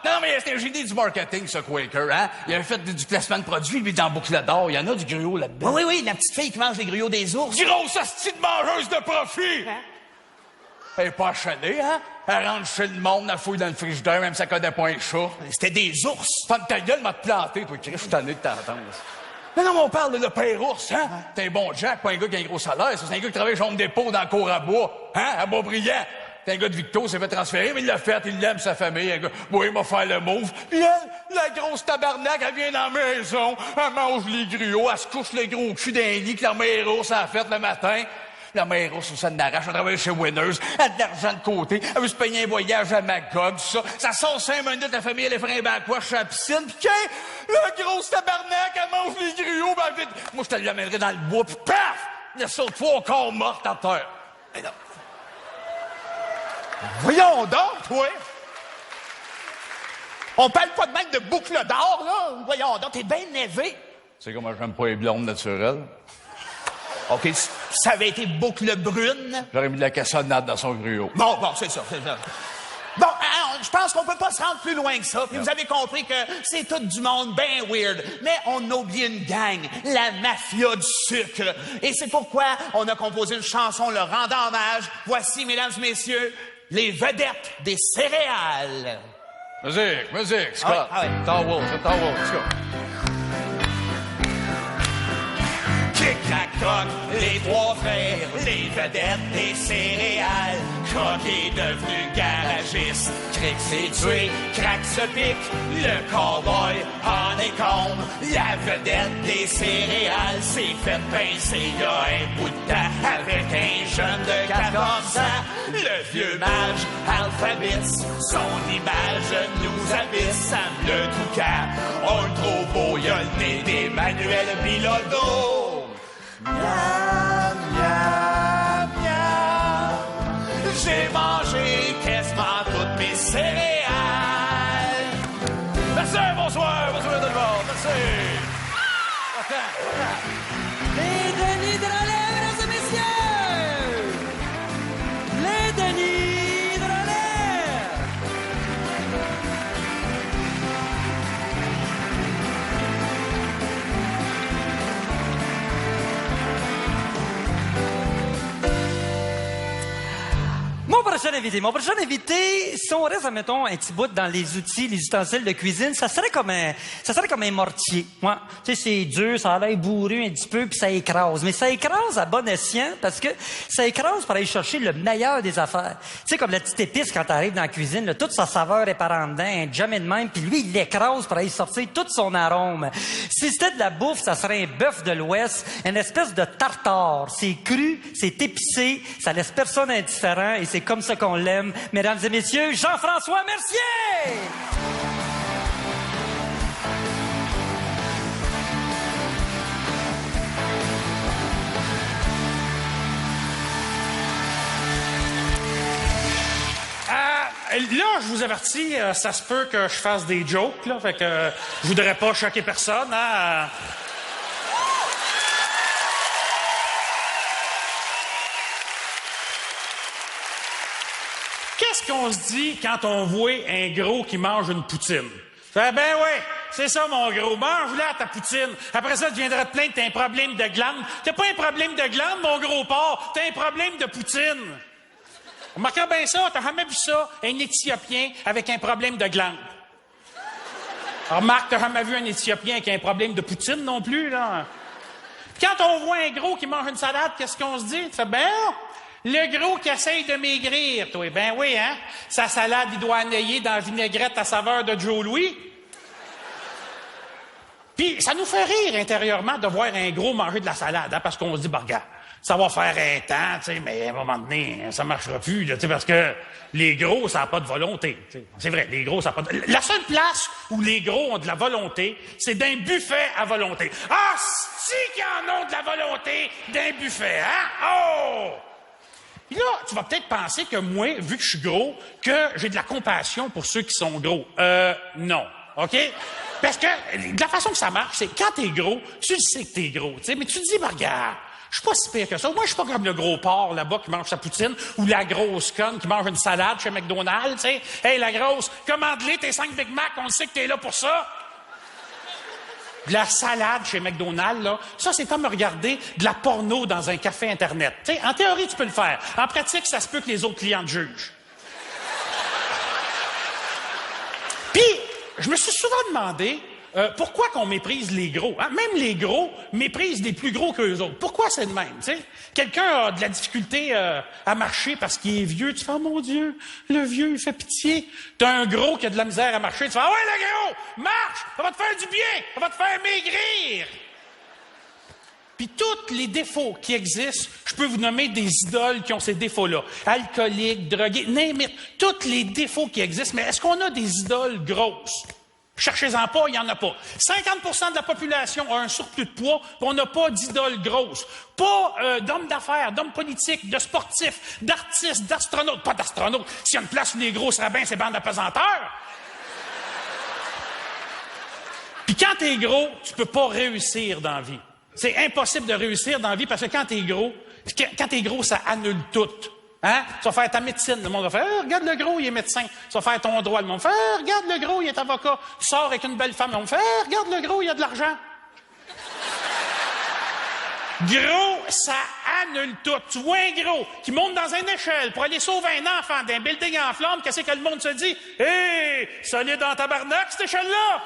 Non, mais c'est un génie du marketing, ce Quaker, hein? Il avait fait du placement de produits, lui, dans Boucle d'Or. Il y en a du gruau là-dedans. Oui, la petite fille qui mange les griots des ours. Grosse hostie de mangeuse de profit! Hein? Elle est pas achalée, hein? Elle rentre chez le monde, elle fouille dans le frigidaire, même si elle connaît pas un chat. C'était des ours. Ferme ta gueule, m'a te planté, toi, Chris, je suis tanné de t'entendre. Non, mais on parle de le père ours, hein? T'es un bon Jack, pas un gars qui a un gros salaire. C'est un gars qui travaille chez Home Depot dans le cour à bois, hein? À Beaubriand. T'es un gars de Victo, s'est fait transférer, mais il l'a fait, il l'aime, sa famille. Un gars, oui, il va faire le move. Puis elle, la grosse tabarnak, elle vient dans la maison, elle mange les gruots, elle se couche le gros cul d'un lit que la mère ours a fait le matin. La mère ours, ça n'arrache, elle travaille chez Winners, elle a de l'argent de côté, elle veut se payer un voyage à Magog, ça. Ça sort 5 minutes, la famille, elle est fait un backwash à la piscine, pis la grosse tabarnak, elle mange les gruots, ben vite. Moi, je te l'amènerai dans le bois, pis paf! Il y a ça, 3 corps morts à terre. Mais non. Voyons donc, toi! On parle pas de même de boucle d'or, là! Voyons donc, t'es bien élevé. C'est comment j'aime pas les blondes naturelles. OK, si ça avait été boucle brune... J'aurais mis de la cassonade dans son gruau. Bon, c'est ça. Bon, je pense qu'on peut pas se rendre plus loin que ça. Puis vous avez compris que c'est tout du monde bien weird. Mais on a oublié une gang, la mafia du sucre. Et c'est pourquoi on a composé une chanson leur rendant hommage. Voici, mesdames et messieurs, les vedettes des céréales. Musique, Scott. Ah ouais. Star Wars, Scott. Cric-crac-croc, les 3 frères, les vedettes des céréales. Croc est devenu garagiste, Cric s'est tué, Crac se pique, le cowboy en écombe. La vedette des céréales s'est fait pincer il y a un bout de temps avec un jeune de 14 ans. Le vieux mage alphabète, son image nous abysse. Le toucan, on le trop beau, il a le nez d'Emmanuel Bilodeau. Miam, miam, miam. J'ai mangé quasiment toutes mes céréales. Merci, bonsoir tout le monde, merci. Les Denis de relève, mesdames et messieurs! Les Denis de relève! Mon prochain prochain invité? Mon prochain invité, si on reste, admettons, un petit bout dans les outils, les ustensiles de cuisine, ça serait comme un mortier. Ouais. Tu sais, c'est dur, ça a l'air bourru un petit peu, puis ça écrase. Mais ça écrase à bon escient parce que ça écrase pour aller chercher le meilleur des affaires. Tu sais, comme la petite épice quand t'arrives dans la cuisine, là, toute sa saveur est par en dedans, jamais de même, puis lui, il l'écrase pour aller sortir tout son arôme. Si c'était de la bouffe, ça serait un bœuf de l'Ouest, une espèce de tartare. C'est cru, c'est épicé, ça laisse personne indifférent et c'est comme ça qu'on l'aime. Mesdames et messieurs, Jean-François Mercier! Là, je vous avertis, ça se peut que je fasse des jokes, là, fait que je voudrais pas choquer personne, hein. Qu'est-ce qu'on se dit quand on voit un gros qui mange une poutine? Ben ouais, c'est ça mon gros, mange-la ta poutine. Après ça, tu viendras te plaindre, t'as un problème de glande. T'as pas un problème de glande, mon gros porc, t'as un problème de poutine. Remarquez bien ça, t'as jamais vu ça, un Éthiopien avec un problème de glande. Remarque, t'as jamais vu un Éthiopien avec un problème de poutine non plus, là. Quand on voit un gros qui mange une salade, qu'est-ce qu'on se dit? Tu fais, ben, le gros qui essaye de maigrir, toi. Ben oui, hein? Sa salade, il doit ennailler dans la vinaigrette à saveur de Joe Louis. Puis, ça nous fait rire intérieurement de voir un gros manger de la salade, hein, parce qu'on se dit, ben, regarde, ça va faire un temps, tu sais, mais à un moment donné, ça marchera plus, tu sais, parce que les gros, ça n'a pas de volonté. T'sais. C'est vrai, les gros, ça n'a pas de... La seule place où les gros ont de la volonté, c'est d'un buffet à volonté. Ah, si qu'ils en ont de la volonté d'un buffet, hein? Oh! Puis là, tu vas peut-être penser que moi, vu que je suis gros, que j'ai de la compassion pour ceux qui sont gros. Non, OK? Parce que de la façon que ça marche, c'est quand t'es gros, tu le sais que t'es gros, tu sais, mais tu te dis, ben, regarde, je suis pas si pire que ça. Moi, je suis pas comme le gros porc là-bas qui mange sa poutine ou la grosse conne qui mange une salade chez McDonald's, tu sais. Hey, la grosse, commande-les tes 5 Big Mac, on sait que t'es là pour ça. De la salade chez McDonald's, là, ça, c'est comme regarder de la porno dans un café Internet. Tu sais, en théorie, tu peux le faire. En pratique, ça se peut que les autres clients te jugent. Puis, je me suis souvent demandé pourquoi qu'on méprise les gros. Hein? Même les gros méprisent les plus gros qu'eux autres. Pourquoi c'est le même? T'sais? Quelqu'un a de la difficulté à marcher parce qu'il est vieux. Tu fais, oh mon Dieu, le vieux, il fait pitié. T'as un gros qui a de la misère à marcher. Tu fais, ah ouais, le gros, marche, ça va te faire du bien, ça va te faire maigrir. Puis tous les défauts qui existent, je peux vous nommer des idoles qui ont ces défauts-là. Alcooliques, drogués, name it, tous les défauts qui existent. Mais est-ce qu'on a des idoles grosses? Cherchez-en pas, il n'y en a pas. 50% de la population a un surplus de poids, puis on n'a pas d'idoles grosses. Pas d'hommes d'affaires, d'hommes politiques, de sportifs, d'artistes, d'astronautes. Pas d'astronautes. S'il y a une place où les gros seraient bien, c'est bande d'apesanteur. Puis quand t'es gros, tu peux pas réussir dans la vie. C'est impossible de réussir dans la vie parce que quand t'es gros, ça annule tout. Hein? Tu vas faire ta médecine, le monde va faire regarde le gros, il est médecin. Tu vas faire ton droit, le monde va faire regarde le gros, il est avocat. Tu sors avec une belle femme, le monde va faire regarde le gros, il a de l'argent. Gros, ça annule tout. Tu vois un gros qui monte dans une échelle pour aller sauver un enfant d'un building en flammes, qu'est-ce que le monde se dit? Hé, solide dans tabarnak, cette échelle-là!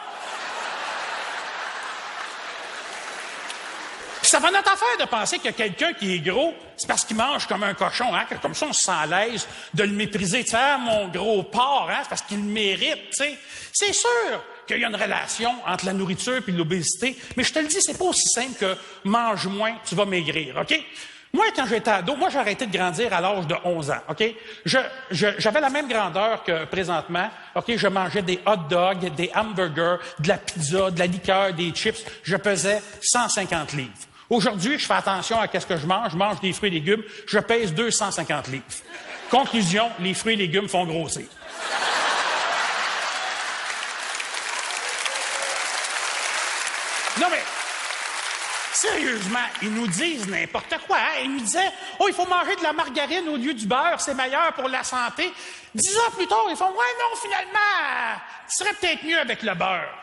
Ça va notre affaire de penser que quelqu'un qui est gros, c'est parce qu'il mange comme un cochon, hein? Que comme ça, on se sent à l'aise de le mépriser. Tu sais, ah, mon gros porc, hein? C'est parce qu'il le mérite, tu sais. C'est sûr qu'il y a une relation entre la nourriture et l'obésité, mais je te le dis, c'est pas aussi simple que mange moins, tu vas maigrir, OK? Moi, quand j'étais ado, j'ai arrêté de grandir à l'âge de 11 ans, OK? J'avais la même grandeur que présentement, OK? Je mangeais des hot dogs, des hamburgers, de la pizza, de la liqueur, des chips. Je pesais 150 livres. Aujourd'hui, je fais attention à ce que je mange des fruits et légumes, je pèse 250 livres. Conclusion, les fruits et légumes font grossir. Non mais, sérieusement, ils nous disent n'importe quoi. Hein? Ils nous disaient, oh, il faut manger de la margarine au lieu du beurre, c'est meilleur pour la santé. 10 ans plus tard, ils font, ouais, non, finalement, ce serait peut-être mieux avec le beurre.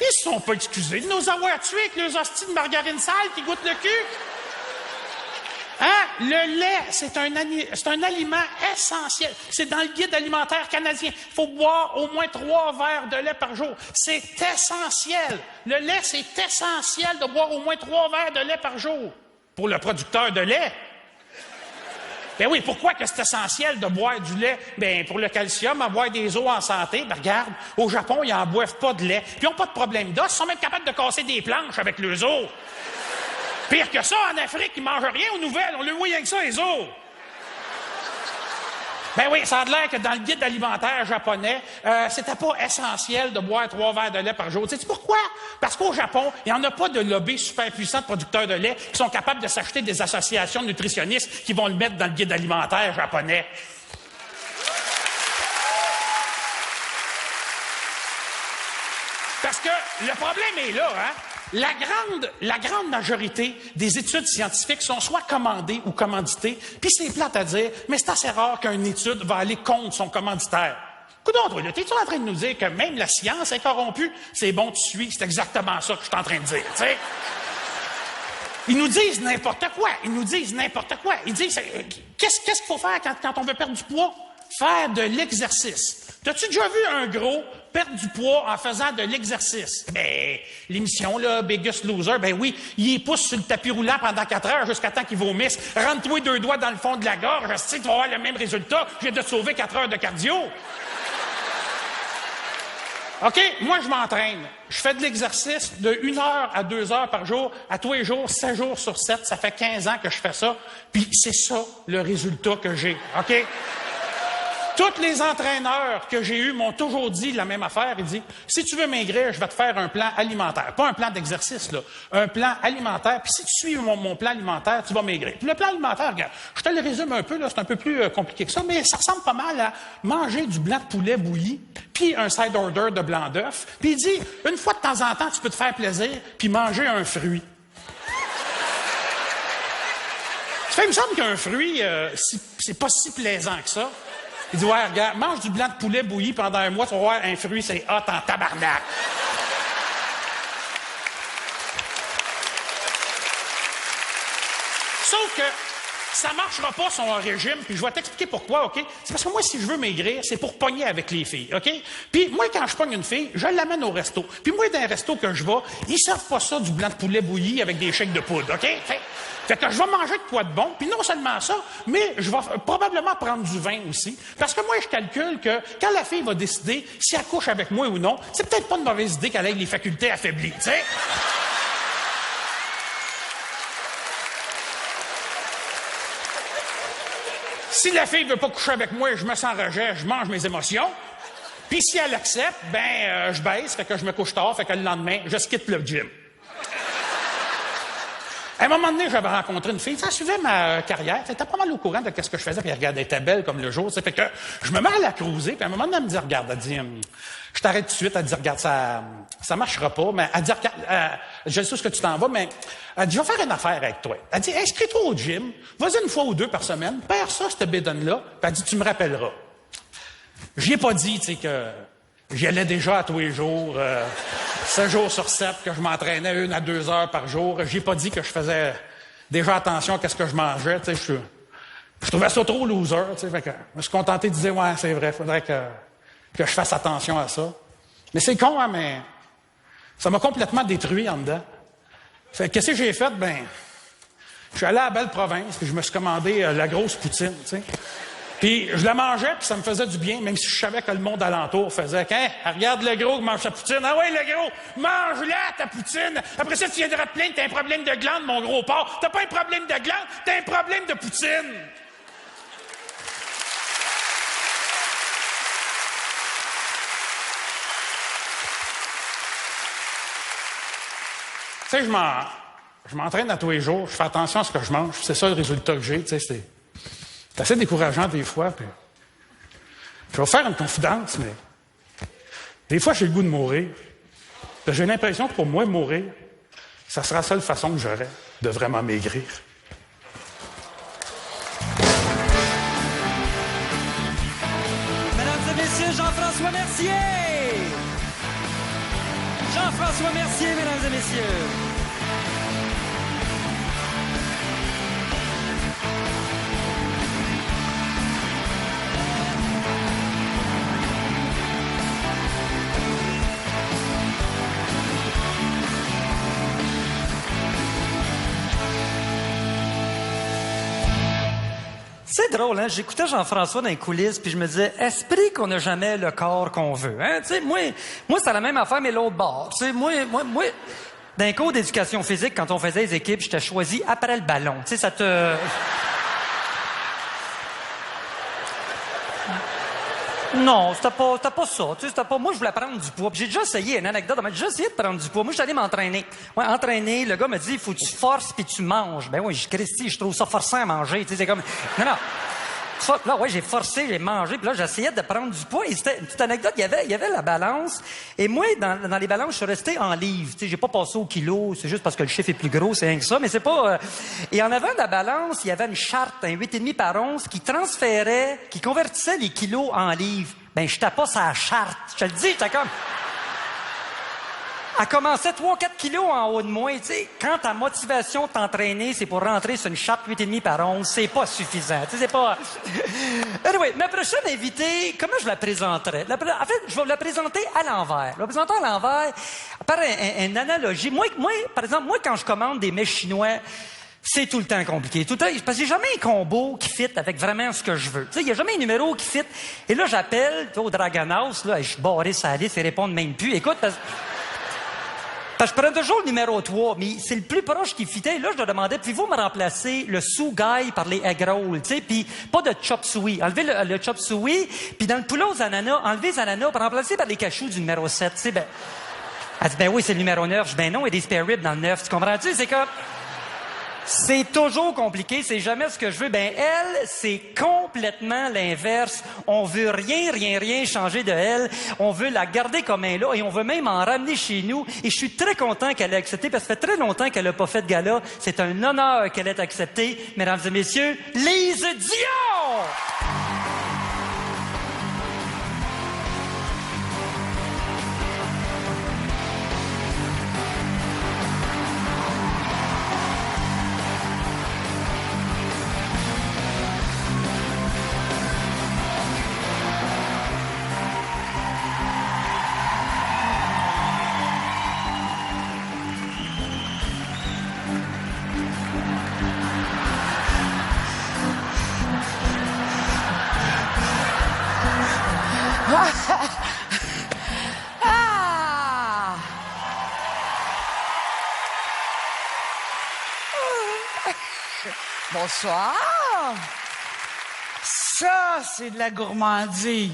Ils se sont pas excusés de nous avoir tués avec les hosties de margarine sale qui goûtent le cul. Hein? Le lait, c'est un aliment essentiel. C'est dans le guide alimentaire canadien. Il faut boire au moins 3 verres de lait par jour. C'est essentiel. Le lait, c'est essentiel de boire au moins 3 verres de lait par jour. Pour le producteur de lait. Ben oui, pourquoi que c'est essentiel de boire du lait? Ben, pour le calcium, avoir des os en santé. Ben, regarde, au Japon, ils n'en boivent pas de lait. Puis ils n'ont pas de problème d'os. Ils sont même capables de casser des planches avec leurs os. Pire que ça, en Afrique, ils mangent rien aux nouvelles. On le voit rien que ça, les os. Ben oui, ça a l'air que dans le guide alimentaire japonais, c'était pas essentiel de boire 3 verres de lait par jour. Tu sais pourquoi? Parce qu'au Japon, il n'y en a pas de lobby super puissant de producteurs de lait qui sont capables de s'acheter des associations de nutritionnistes qui vont le mettre dans le guide alimentaire japonais. Parce que le problème est là, hein? La grande majorité des études scientifiques sont soit commandées ou commanditées, puis c'est plate à dire, mais c'est assez rare qu'une étude va aller contre son commanditaire. Coudonc, toi, t'es-tu en train de nous dire que même la science est corrompue? C'est bon, tu suis, c'est exactement ça que je suis en train de dire, tu sais. Ils nous disent n'importe quoi, Ils disent, qu'est-ce qu'il faut faire quand on veut perdre du poids? Faire de l'exercice. T'as-tu déjà vu un gros perdre du poids en faisant de l'exercice? Ben, l'émission, là, Biggest Loser, ben oui, il pousse sur le tapis roulant pendant 4 heures jusqu'à temps qu'il vomisse. Rentre-toi 2 doigts dans le fond de la gorge, tu sais, tu vas avoir le même résultat. Je viens de te sauver 4 heures de cardio. OK, moi, je m'entraîne. Je fais de l'exercice de 1 heure à 2 heures par jour, à tous les jours, 7 jours sur 7. Ça fait 15 ans que je fais ça. Puis c'est ça, le résultat que j'ai. OK? Tous les entraîneurs que j'ai eus m'ont toujours dit la même affaire. Ils disent, si tu veux maigrir, je vais te faire un plan alimentaire. Pas un plan d'exercice, là. Un plan alimentaire. Puis si tu suis mon plan alimentaire, tu vas maigrir. Puis le plan alimentaire, regarde, je te le résume un peu, là, c'est un peu plus compliqué que ça, mais ça ressemble pas mal à manger du blanc de poulet bouilli, puis un side order de blanc d'œuf. Puis il dit, une fois de temps en temps, tu peux te faire plaisir, puis manger un fruit. Ça fait, il me semble qu'un fruit, c'est pas si plaisant que ça. Il dit, ouais, regarde, mange du blanc de poulet bouilli pendant 1 mois, tu vas voir un fruit, c'est hot en tabarnak. Sauf que ça marchera pas son régime, puis je vais t'expliquer pourquoi, OK? C'est parce que moi, si je veux maigrir, c'est pour pogner avec les filles, OK? Puis moi, quand je pogne une fille, je l'amène au resto. Puis moi, dans un resto que je vais, ils servent pas ça du blanc de poulet bouilli avec des shakes de poudre, OK? Fait que je vais manger de quoi de bon, puis non seulement ça, mais je vais probablement prendre du vin aussi. Parce que moi, je calcule que quand la fille va décider si elle couche avec moi ou non, c'est peut-être pas une mauvaise idée qu'elle ait les facultés affaiblies, tu sais? Si la fille veut pas coucher avec moi, je me sens rejet, je mange mes émotions. Puis si elle accepte, je baisse, fait que je me couche tard, fait que le lendemain, je quitte le gym. À un moment donné, j'avais rencontré une fille, ça suivait ma carrière, elle était pas mal au courant de ce que je faisais, puis elle regardait, elle était belle comme le jour, ça fait que je me mets à la cruiser, puis à un moment donné, elle me dit, regarde, elle dit, je t'arrête tout de suite, elle dit, regarde, ça marchera pas, mais elle dit, regarde, je sais où ce que tu t'en vas, mais elle dit, je vais faire une affaire avec toi. Elle dit, inscris-toi au gym, vas-y 1 fois ou 2 par semaine, perds ça, cette bédonne-là, puis elle dit, tu me rappelleras. J'y ai pas dit, tu sais, que j'y allais déjà à tous les jours, 7 jours sur 7, que je m'entraînais 1 à 2 heures par jour. J'ai pas dit que je faisais déjà attention à ce que je mangeais. Tu sais, je trouvais ça trop loser. Tu sais, fait que je me suis contenté de dire, ouais, c'est vrai, faudrait que je fasse attention à ça. Mais c'est con, hein, mais ça m'a complètement détruit en dedans. Fait que qu'est-ce que j'ai fait? Je suis allé à la belle province, puis je me suis commandé la grosse poutine, tu sais. Puis je la mangeais, puis ça me faisait du bien, même si je savais que le monde alentour faisait « Hein, regarde le gros qui mange sa poutine. Ah ouais, le gros, mange-la, ta poutine. Après ça, tu viendras te plaindre, t'as un problème de glande, mon gros porc. T'as pas un problème de glande, t'as un problème de poutine. » Tu sais, je m'entraîne à tous les jours, je fais attention à ce que je mange, c'est ça le résultat que j'ai, tu sais, c'est assez décourageant des fois. Puis je vais faire une confidence, mais des fois, j'ai le goût de mourir. Puis j'ai l'impression que pour moi, mourir, ça sera la seule façon que j'aurai de vraiment maigrir. Mesdames et messieurs, Jean-François Mercier! Jean-François Mercier, mesdames et messieurs! C'est drôle, hein? J'écoutais Jean-François dans les coulisses, puis je me disais, esprit qu'on n'a jamais le corps qu'on veut, hein? Tu sais, moi, c'est la même affaire, mais l'autre bord. Tu sais, moi, dans les cours d'éducation physique, quand on faisait les équipes, j'étais choisi après le ballon. Tu sais, ça te... Non, c'était pas ça. Tu sais, c'était pas... Moi, je voulais prendre du poids. Puis j'ai déjà essayé, une anecdote. J'ai déjà essayé de prendre du poids. Moi, je suis allé m'entraîner. Ouais, entraîner. Le gars me dit, il faut que tu forces puis tu manges. Ben oui, Christy, je trouve ça forçant à manger. Tu sais, c'est comme... Non. Là, ouais, j'ai forcé, j'ai mangé, puis là, j'essayais de prendre du poids. Et c'était une petite anecdote, il y avait la balance. Et moi, dans les balances, je suis resté en livres. Tu sais, j'ai pas passé au kilo, c'est juste parce que le chiffre est plus gros, c'est rien que ça, mais c'est pas... Et en avant de la balance, il y avait une charte, un 8,5 par 11, qui convertissait les kilos en livres. Ben, j'étais pas sa charte. Je te le dis, j'étais comme... Elle commençait 3-4 kilos en haut de moi. Tu sais, quand ta motivation de t'entraîner, c'est pour rentrer sur une charte 8,5 par 11, c'est pas suffisant. Tu sais, c'est pas... Anyway, ma prochaine invitée, comment je la présenterais? En fait, je vais la présenter à l'envers. Je vais la présenter à l'envers par une analogie. Moi, par exemple, quand je commande des mets chinois, c'est tout le temps compliqué. Tout le temps, parce que j'ai jamais un combo qui fit avec vraiment ce que je veux. Tu sais, il y a jamais un numéro qui fit. Et là, j'appelle au Dragon House, là, je suis barré sur la liste, ils répondent même plus. Écoute, parce que je prends toujours le numéro 3, mais c'est le plus proche qui fitait. Là, je leur demandais, pouvez-vous me remplacer le sugai par les egg rolls, tu sais, puis pas de chop suey. Enlevez le chop suey, puis dans le poulet aux ananas, enlevez les ananas, puis remplacer par les cachous du numéro 7, tu sais, ben... Elle dit, ben oui, c'est le numéro 9. Je dis, ben non, il y a des spare ribs dans le 9, tu comprends-tu? C'est comme... C'est toujours compliqué, c'est jamais ce que je veux. Ben elle, c'est complètement l'inverse. On veut rien changer de elle. On veut la garder comme elle est là et on veut même en ramener chez nous. Et je suis très content qu'elle ait accepté parce que ça fait très longtemps qu'elle n'a pas fait de gala. C'est un honneur qu'elle ait accepté. Mesdames et messieurs, Lise Dion! Ah! Bonsoir. Ça, c'est de la gourmandise.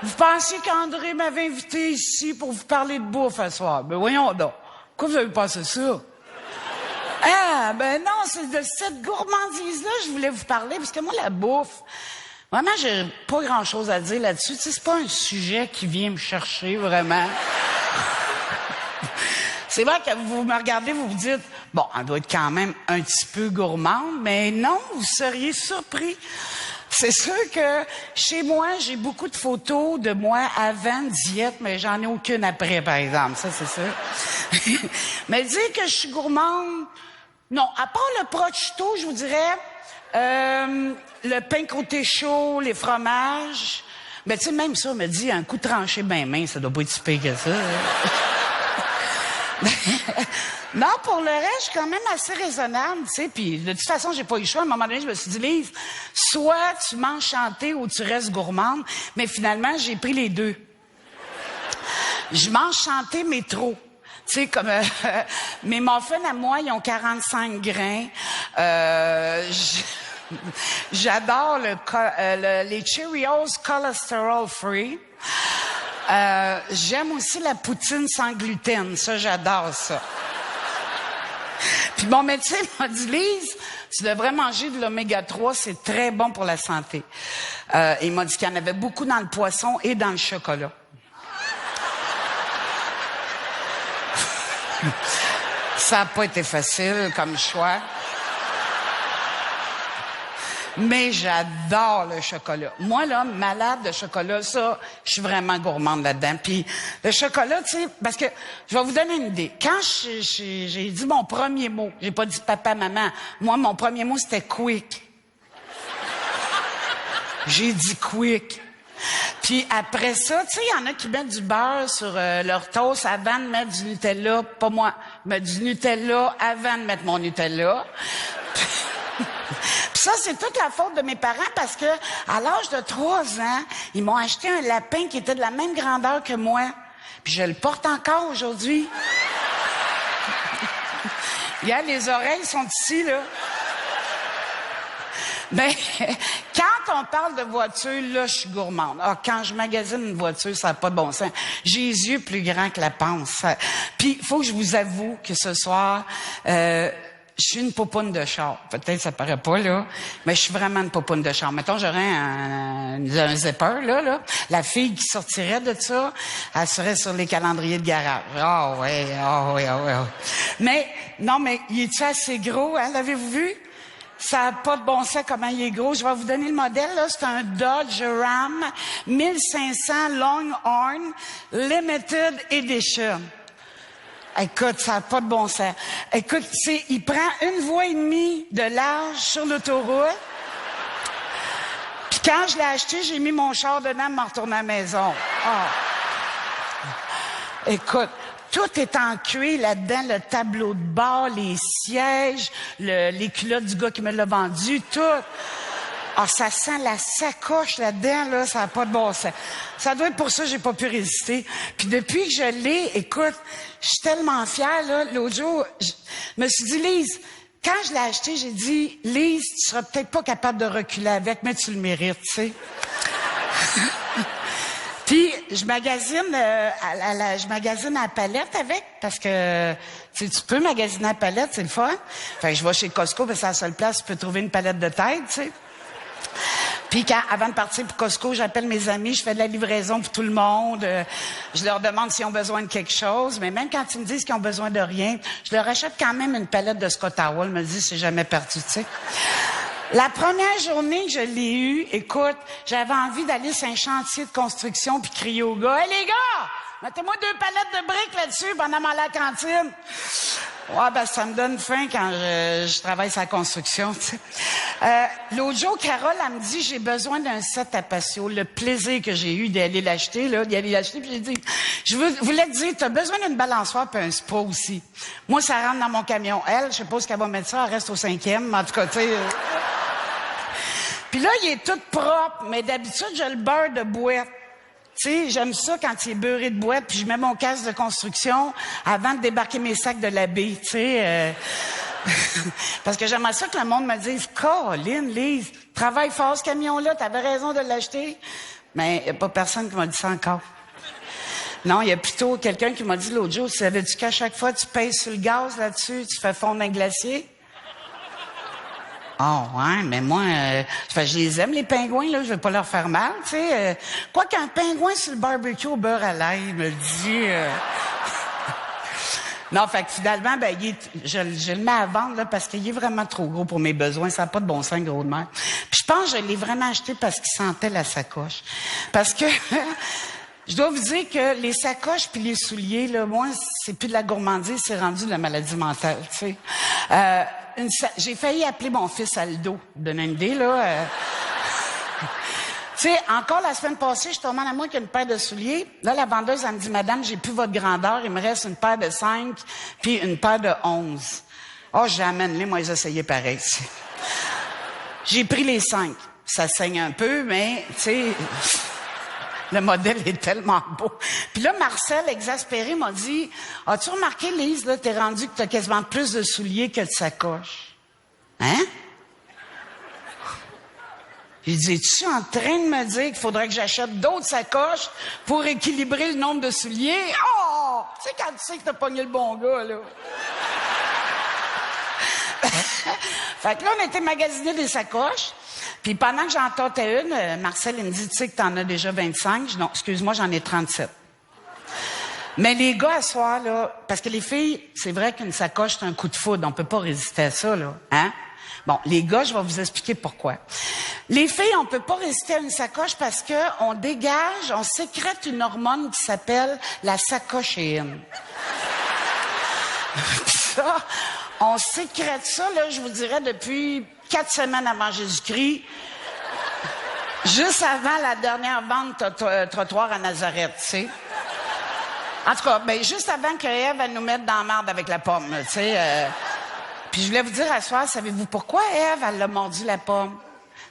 Vous pensiez qu'André m'avait invité ici pour vous parler de bouffe ce soir? Ben voyons donc. Pourquoi vous avez pensé ça? Ah, ben non, c'est de cette gourmandise-là que je voulais vous parler, parce que moi, la bouffe, vraiment, j'ai pas grand-chose à dire là-dessus. Tu sais, c'est pas un sujet qui vient me chercher, vraiment. C'est vrai que vous me regardez, vous vous dites, bon, elle doit être quand même un petit peu gourmande, mais non, vous seriez surpris. C'est sûr que chez moi, j'ai beaucoup de photos de moi avant diète, mais j'en ai aucune après, par exemple. Ça, c'est sûr. Mais dire que je suis gourmande, non. À part le prosciutto, je vous dirais, le pain côté chaud, les fromages. Ben, tu sais, même ça, me dit, un coup tranché ben mince, ça doit pas être si pire que ça. Non, pour le reste, je suis quand même assez raisonnable, tu sais, puis de toute façon, j'ai pas eu le choix. À un moment donné, je me suis dit, Lise, soit tu manges chanté ou tu restes gourmande, mais finalement, j'ai pris les deux. Je mange chanté, mais trop. Tu sais, comme mes muffins à moi, ils ont 45 grains. J'adore les Cheerios cholesterol free. J'aime aussi la poutine sans gluten. Ça, j'adore ça. Puis mon médecin m'a dit, Lise, tu devrais manger de l'oméga 3, c'est très bon pour la santé. Il m'a dit qu'il y en avait beaucoup dans le poisson et dans le chocolat. Ça n'a pas été facile comme choix. Mais j'adore le chocolat. Moi, là, malade de chocolat, ça, je suis vraiment gourmande là-dedans. Puis le chocolat, tu sais, parce que je vais vous donner une idée. Quand j'ai dit mon premier mot, j'ai pas dit papa, maman. Moi, mon premier mot, c'était quick. J'ai dit quick. Puis après ça, tu sais, il y en a qui mettent du beurre sur leur toast avant de mettre du Nutella. Pas moi. Je mets du Nutella avant de mettre mon Nutella. Puis ça, c'est toute la faute de mes parents parce que à l'âge de 3 ans, ils m'ont acheté un lapin qui était de la même grandeur que moi. Puis je le porte encore aujourd'hui. Regarde, les oreilles sont ici, là. Ben, quand on parle de voiture, là, je suis gourmande. Ah, quand je magasine une voiture, ça n'a pas de bon sens. J'ai les yeux plus grands que la panse. Puis, il faut que je vous avoue que ce soir, je suis une popoune de char. Peut-être ça paraît pas, là, mais je suis vraiment une popoune de char. Mettons, j'aurais un zipper, là. La fille qui sortirait de ça, elle serait sur les calendriers de garage. Ah oui. Mais, non, mais il est-tu assez gros, hein? L'avez-vous vu? Ça n'a pas de bon sens comment il est gros. Je vais vous donner le modèle, là. C'est un Dodge Ram 1500 Longhorn Limited Edition. Écoute, ça n'a pas de bon sens. Écoute, il prend 1,5 voie de large sur l'autoroute. Puis quand je l'ai acheté, j'ai mis mon char dedans et m'en retourner à la maison. Écoute, tout est en cuir là-dedans, le tableau de bord, les sièges, les culottes du gars qui me l'a vendu, tout. Ah, ça sent la sacoche là-dedans, là, ça n'a pas de bon sens. Ça doit être pour ça que j'ai pas pu résister. Puis depuis que je l'ai, écoute, je suis tellement fière, là. L'autre jour, je me suis dit, Lise, quand je l'ai acheté, j'ai dit, Lise, tu seras peut-être pas capable de reculer avec, mais tu le mérites, tu sais. Puis, je magasine à la palette avec, parce que tu peux magasiner à la palette, c'est le fun. Fait que je vais chez Costco, parce que c'est la seule place où tu peux trouver une palette de tête, tu sais. Puis avant de partir pour Costco, j'appelle mes amis, je fais de la livraison pour tout le monde. Je leur demande s'ils ont besoin de quelque chose. Mais même quand ils me disent qu'ils ont besoin de rien, je leur achète quand même une palette de Scott Howell. Me dis, c'est jamais perdu, tu sais. La première journée que je l'ai eue, écoute, j'avais envie d'aller sur un chantier de construction puis crier aux gars, « Hey les gars, mettez-moi 2 palettes de briques là-dessus pendant m'aller à la cantine. » Ouais, ben ça me donne faim quand je travaille sur la construction, tu sais. L'autre jour, Carole, elle me dit, j'ai besoin d'un set à patio. Le plaisir que j'ai eu d'aller l'acheter, puis j'ai dit, je voulais te dire, t'as besoin d'une balançoire puis un spa aussi. Moi, ça rentre dans mon camion. Elle, je sais pas ce qu'elle va mettre ça, elle reste au 5e, mais en tout cas, tu sais. Puis là, il est tout propre, mais d'habitude, je le beurre de boîte. Tu sais, j'aime ça quand il est beurré de boîte, puis je mets mon casque de construction avant de débarquer mes sacs de la baie, tu sais. Parce que j'aimerais ça que le monde me dise, « Colin, Lise, travaille fort ce camion-là, t'avais raison de l'acheter. » Mais il n'y a pas personne qui m'a dit ça encore. Non, il y a plutôt quelqu'un qui m'a dit l'autre jour, « Savais-tu qu'à chaque fois tu pèses sur le gaz là-dessus, tu fais fondre un glacier? » Ah ouais, mais moi, je les aime, les pingouins, là, je vais pas leur faire mal, tu sais. Quoi qu'un pingouin sur le barbecue au beurre à l'ail, me dit... Non, fait que finalement, ben, je le mets à vendre, là, parce qu'il est vraiment trop gros pour mes besoins. Ça n'a pas de bon sens, gros de mer. Puis je pense que je l'ai vraiment acheté parce qu'il sentait la sacoche. Parce que... Je dois vous dire que les sacoches puis les souliers, là, moi, c'est plus de la gourmandise, c'est rendu de la maladie mentale, tu sais. J'ai failli appeler mon fils Aldo, donner une idée, là. Tu sais, encore la semaine passée, je tombais en amour avec une paire de souliers. Là, la vendeuse, elle me dit, « Madame, j'ai plus votre grandeur, il me reste une paire de 5 puis une paire de 11. » Oh, j'amène-les, moi, ils essayaient pareil. J'ai pris les 5. Ça saigne un peu, mais, tu sais... Le modèle est tellement beau. Puis là, Marcel, exaspéré, m'a dit, « As-tu remarqué, Lise, là, t'es rendu que t'as quasiment plus de souliers que de sacoches. » Hein? Il dit, « Es-tu en train de me dire qu'il faudrait que j'achète d'autres sacoches pour équilibrer le nombre de souliers? » Oh! Tu sais, quand tu sais que t'as pogné le bon gars, là. Fait que là, on était magasiner des sacoches. Puis pendant que j'en tâtais une, Marcel, il me dit, « Tu sais que t'en as déjà 25? » Je dis, « Non, excuse-moi, j'en ai 37. » Mais les gars, à soir, là, parce que les filles, c'est vrai qu'une sacoche, c'est un coup de foudre. On peut pas résister à ça, là. Hein? Bon, les gars, je vais vous expliquer pourquoi. Les filles, on peut pas résister à une sacoche parce que on sécrète une hormone qui s'appelle la sacochéine. Ça, on sécrète ça, là, je vous dirais, depuis 4 semaines avant Jésus-Christ, juste avant la dernière vente trottoir à Nazareth, tu sais. En tout cas, ben, juste avant que Ève nous mette dans la marde avec la pomme, tu sais. puis je voulais vous dire à soir, savez-vous pourquoi Ève, elle l'a mordu la pomme?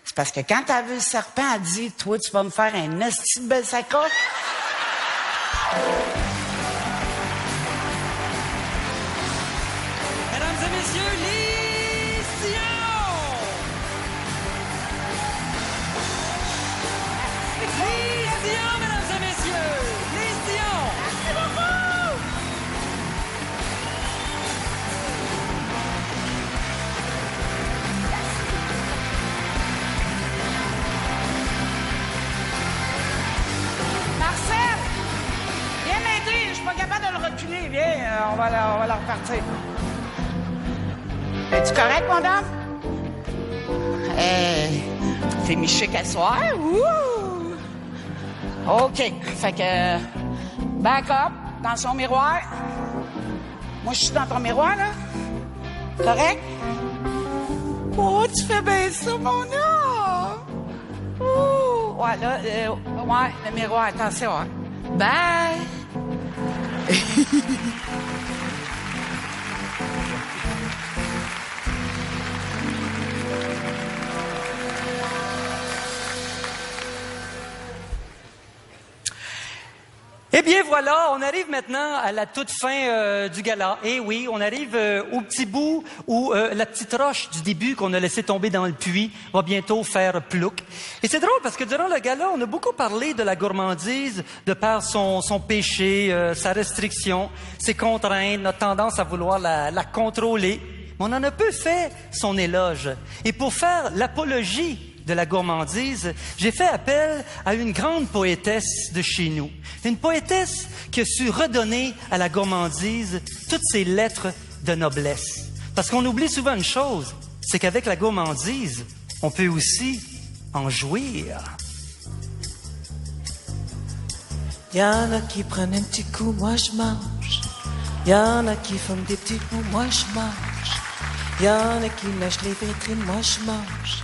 C'est parce que quand elle a vu le serpent, elle dit, toi, tu vas me faire un esti de belle sacoche. Mesdames et messieurs, Lise Dion! Lise Dion, mesdames et messieurs! Lise Dion! Merci beaucoup! Marcel! Viens m'aider, je suis pas capable de le reculer. Viens, on va la repartir. Es-tu correct, mon dame? T'es mis chic à soir? Ouh! OK. Fait que, back up dans son miroir. Moi, je suis dans ton miroir, là. Correct? Oh, tu fais bien ça, mon homme! Ouh! Ouais, là, ouais, le miroir, attention. Ouais. Bye! Eh bien voilà, on arrive maintenant à la toute fin du gala. Et oui, on arrive au petit bout où la petite roche du début qu'on a laissé tomber dans le puits va bientôt faire plouc. Et c'est drôle parce que durant le gala, on a beaucoup parlé de la gourmandise de par son péché, sa restriction, ses contraintes, notre tendance à vouloir la contrôler. Mais on en a peu fait son éloge. Et pour faire l'apologie de la gourmandise, j'ai fait appel à une grande poétesse de chez nous. Une poétesse qui a su redonner à la gourmandise toutes ses lettres de noblesse. Parce qu'on oublie souvent une chose, c'est qu'avec la gourmandise, on peut aussi en jouir. Y en a qui prennent un petit coup, moi je mange. Y en a qui font des petits coups, moi je mange. Y en a qui lâchent les vitrines, moi je mange.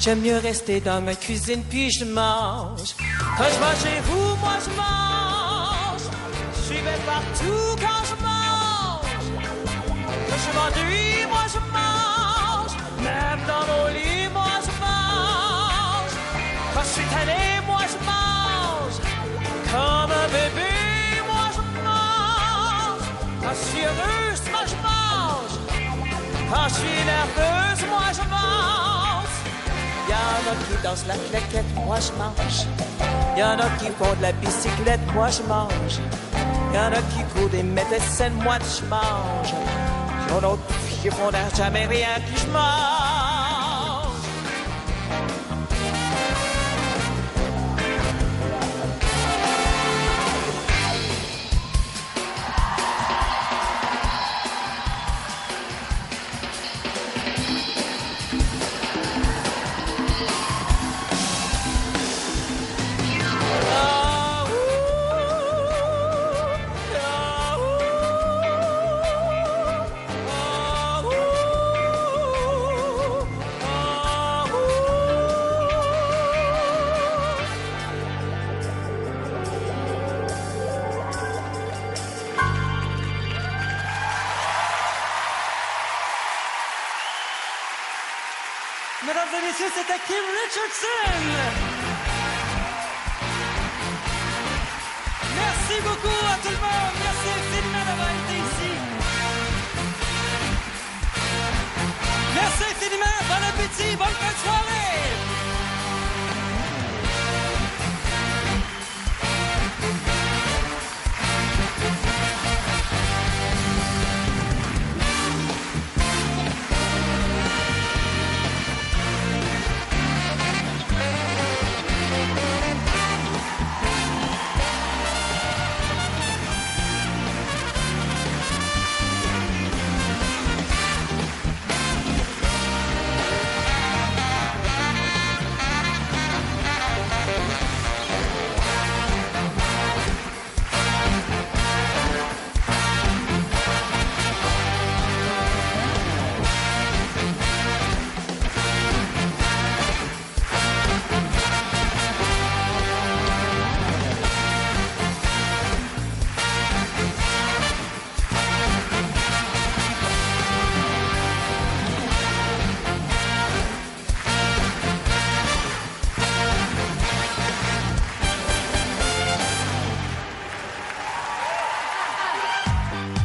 J'aime mieux rester dans ma cuisine puis je mange. Quand je mange chez vous, moi je mange. Je suis bien partout quand je mange. Quand je m'ennuie, moi je mange. Même dans mon lit, moi je mange. Quand je suis tanné, moi je mange. Comme un bébé, moi je mange. Quand je suis heureuse, moi je mange. Quand je suis nerveuse, moi je mange. Y'en a qui dansent la claquette, moi je mange. Y'en a qui font de la bicyclette, moi je mange. Y'en a qui courent des médecins, moi je mange. Y'en a d'autres qui font jamais rien, qui je mange. Mesdames et messieurs, c'était Kim Richardson. Merci beaucoup.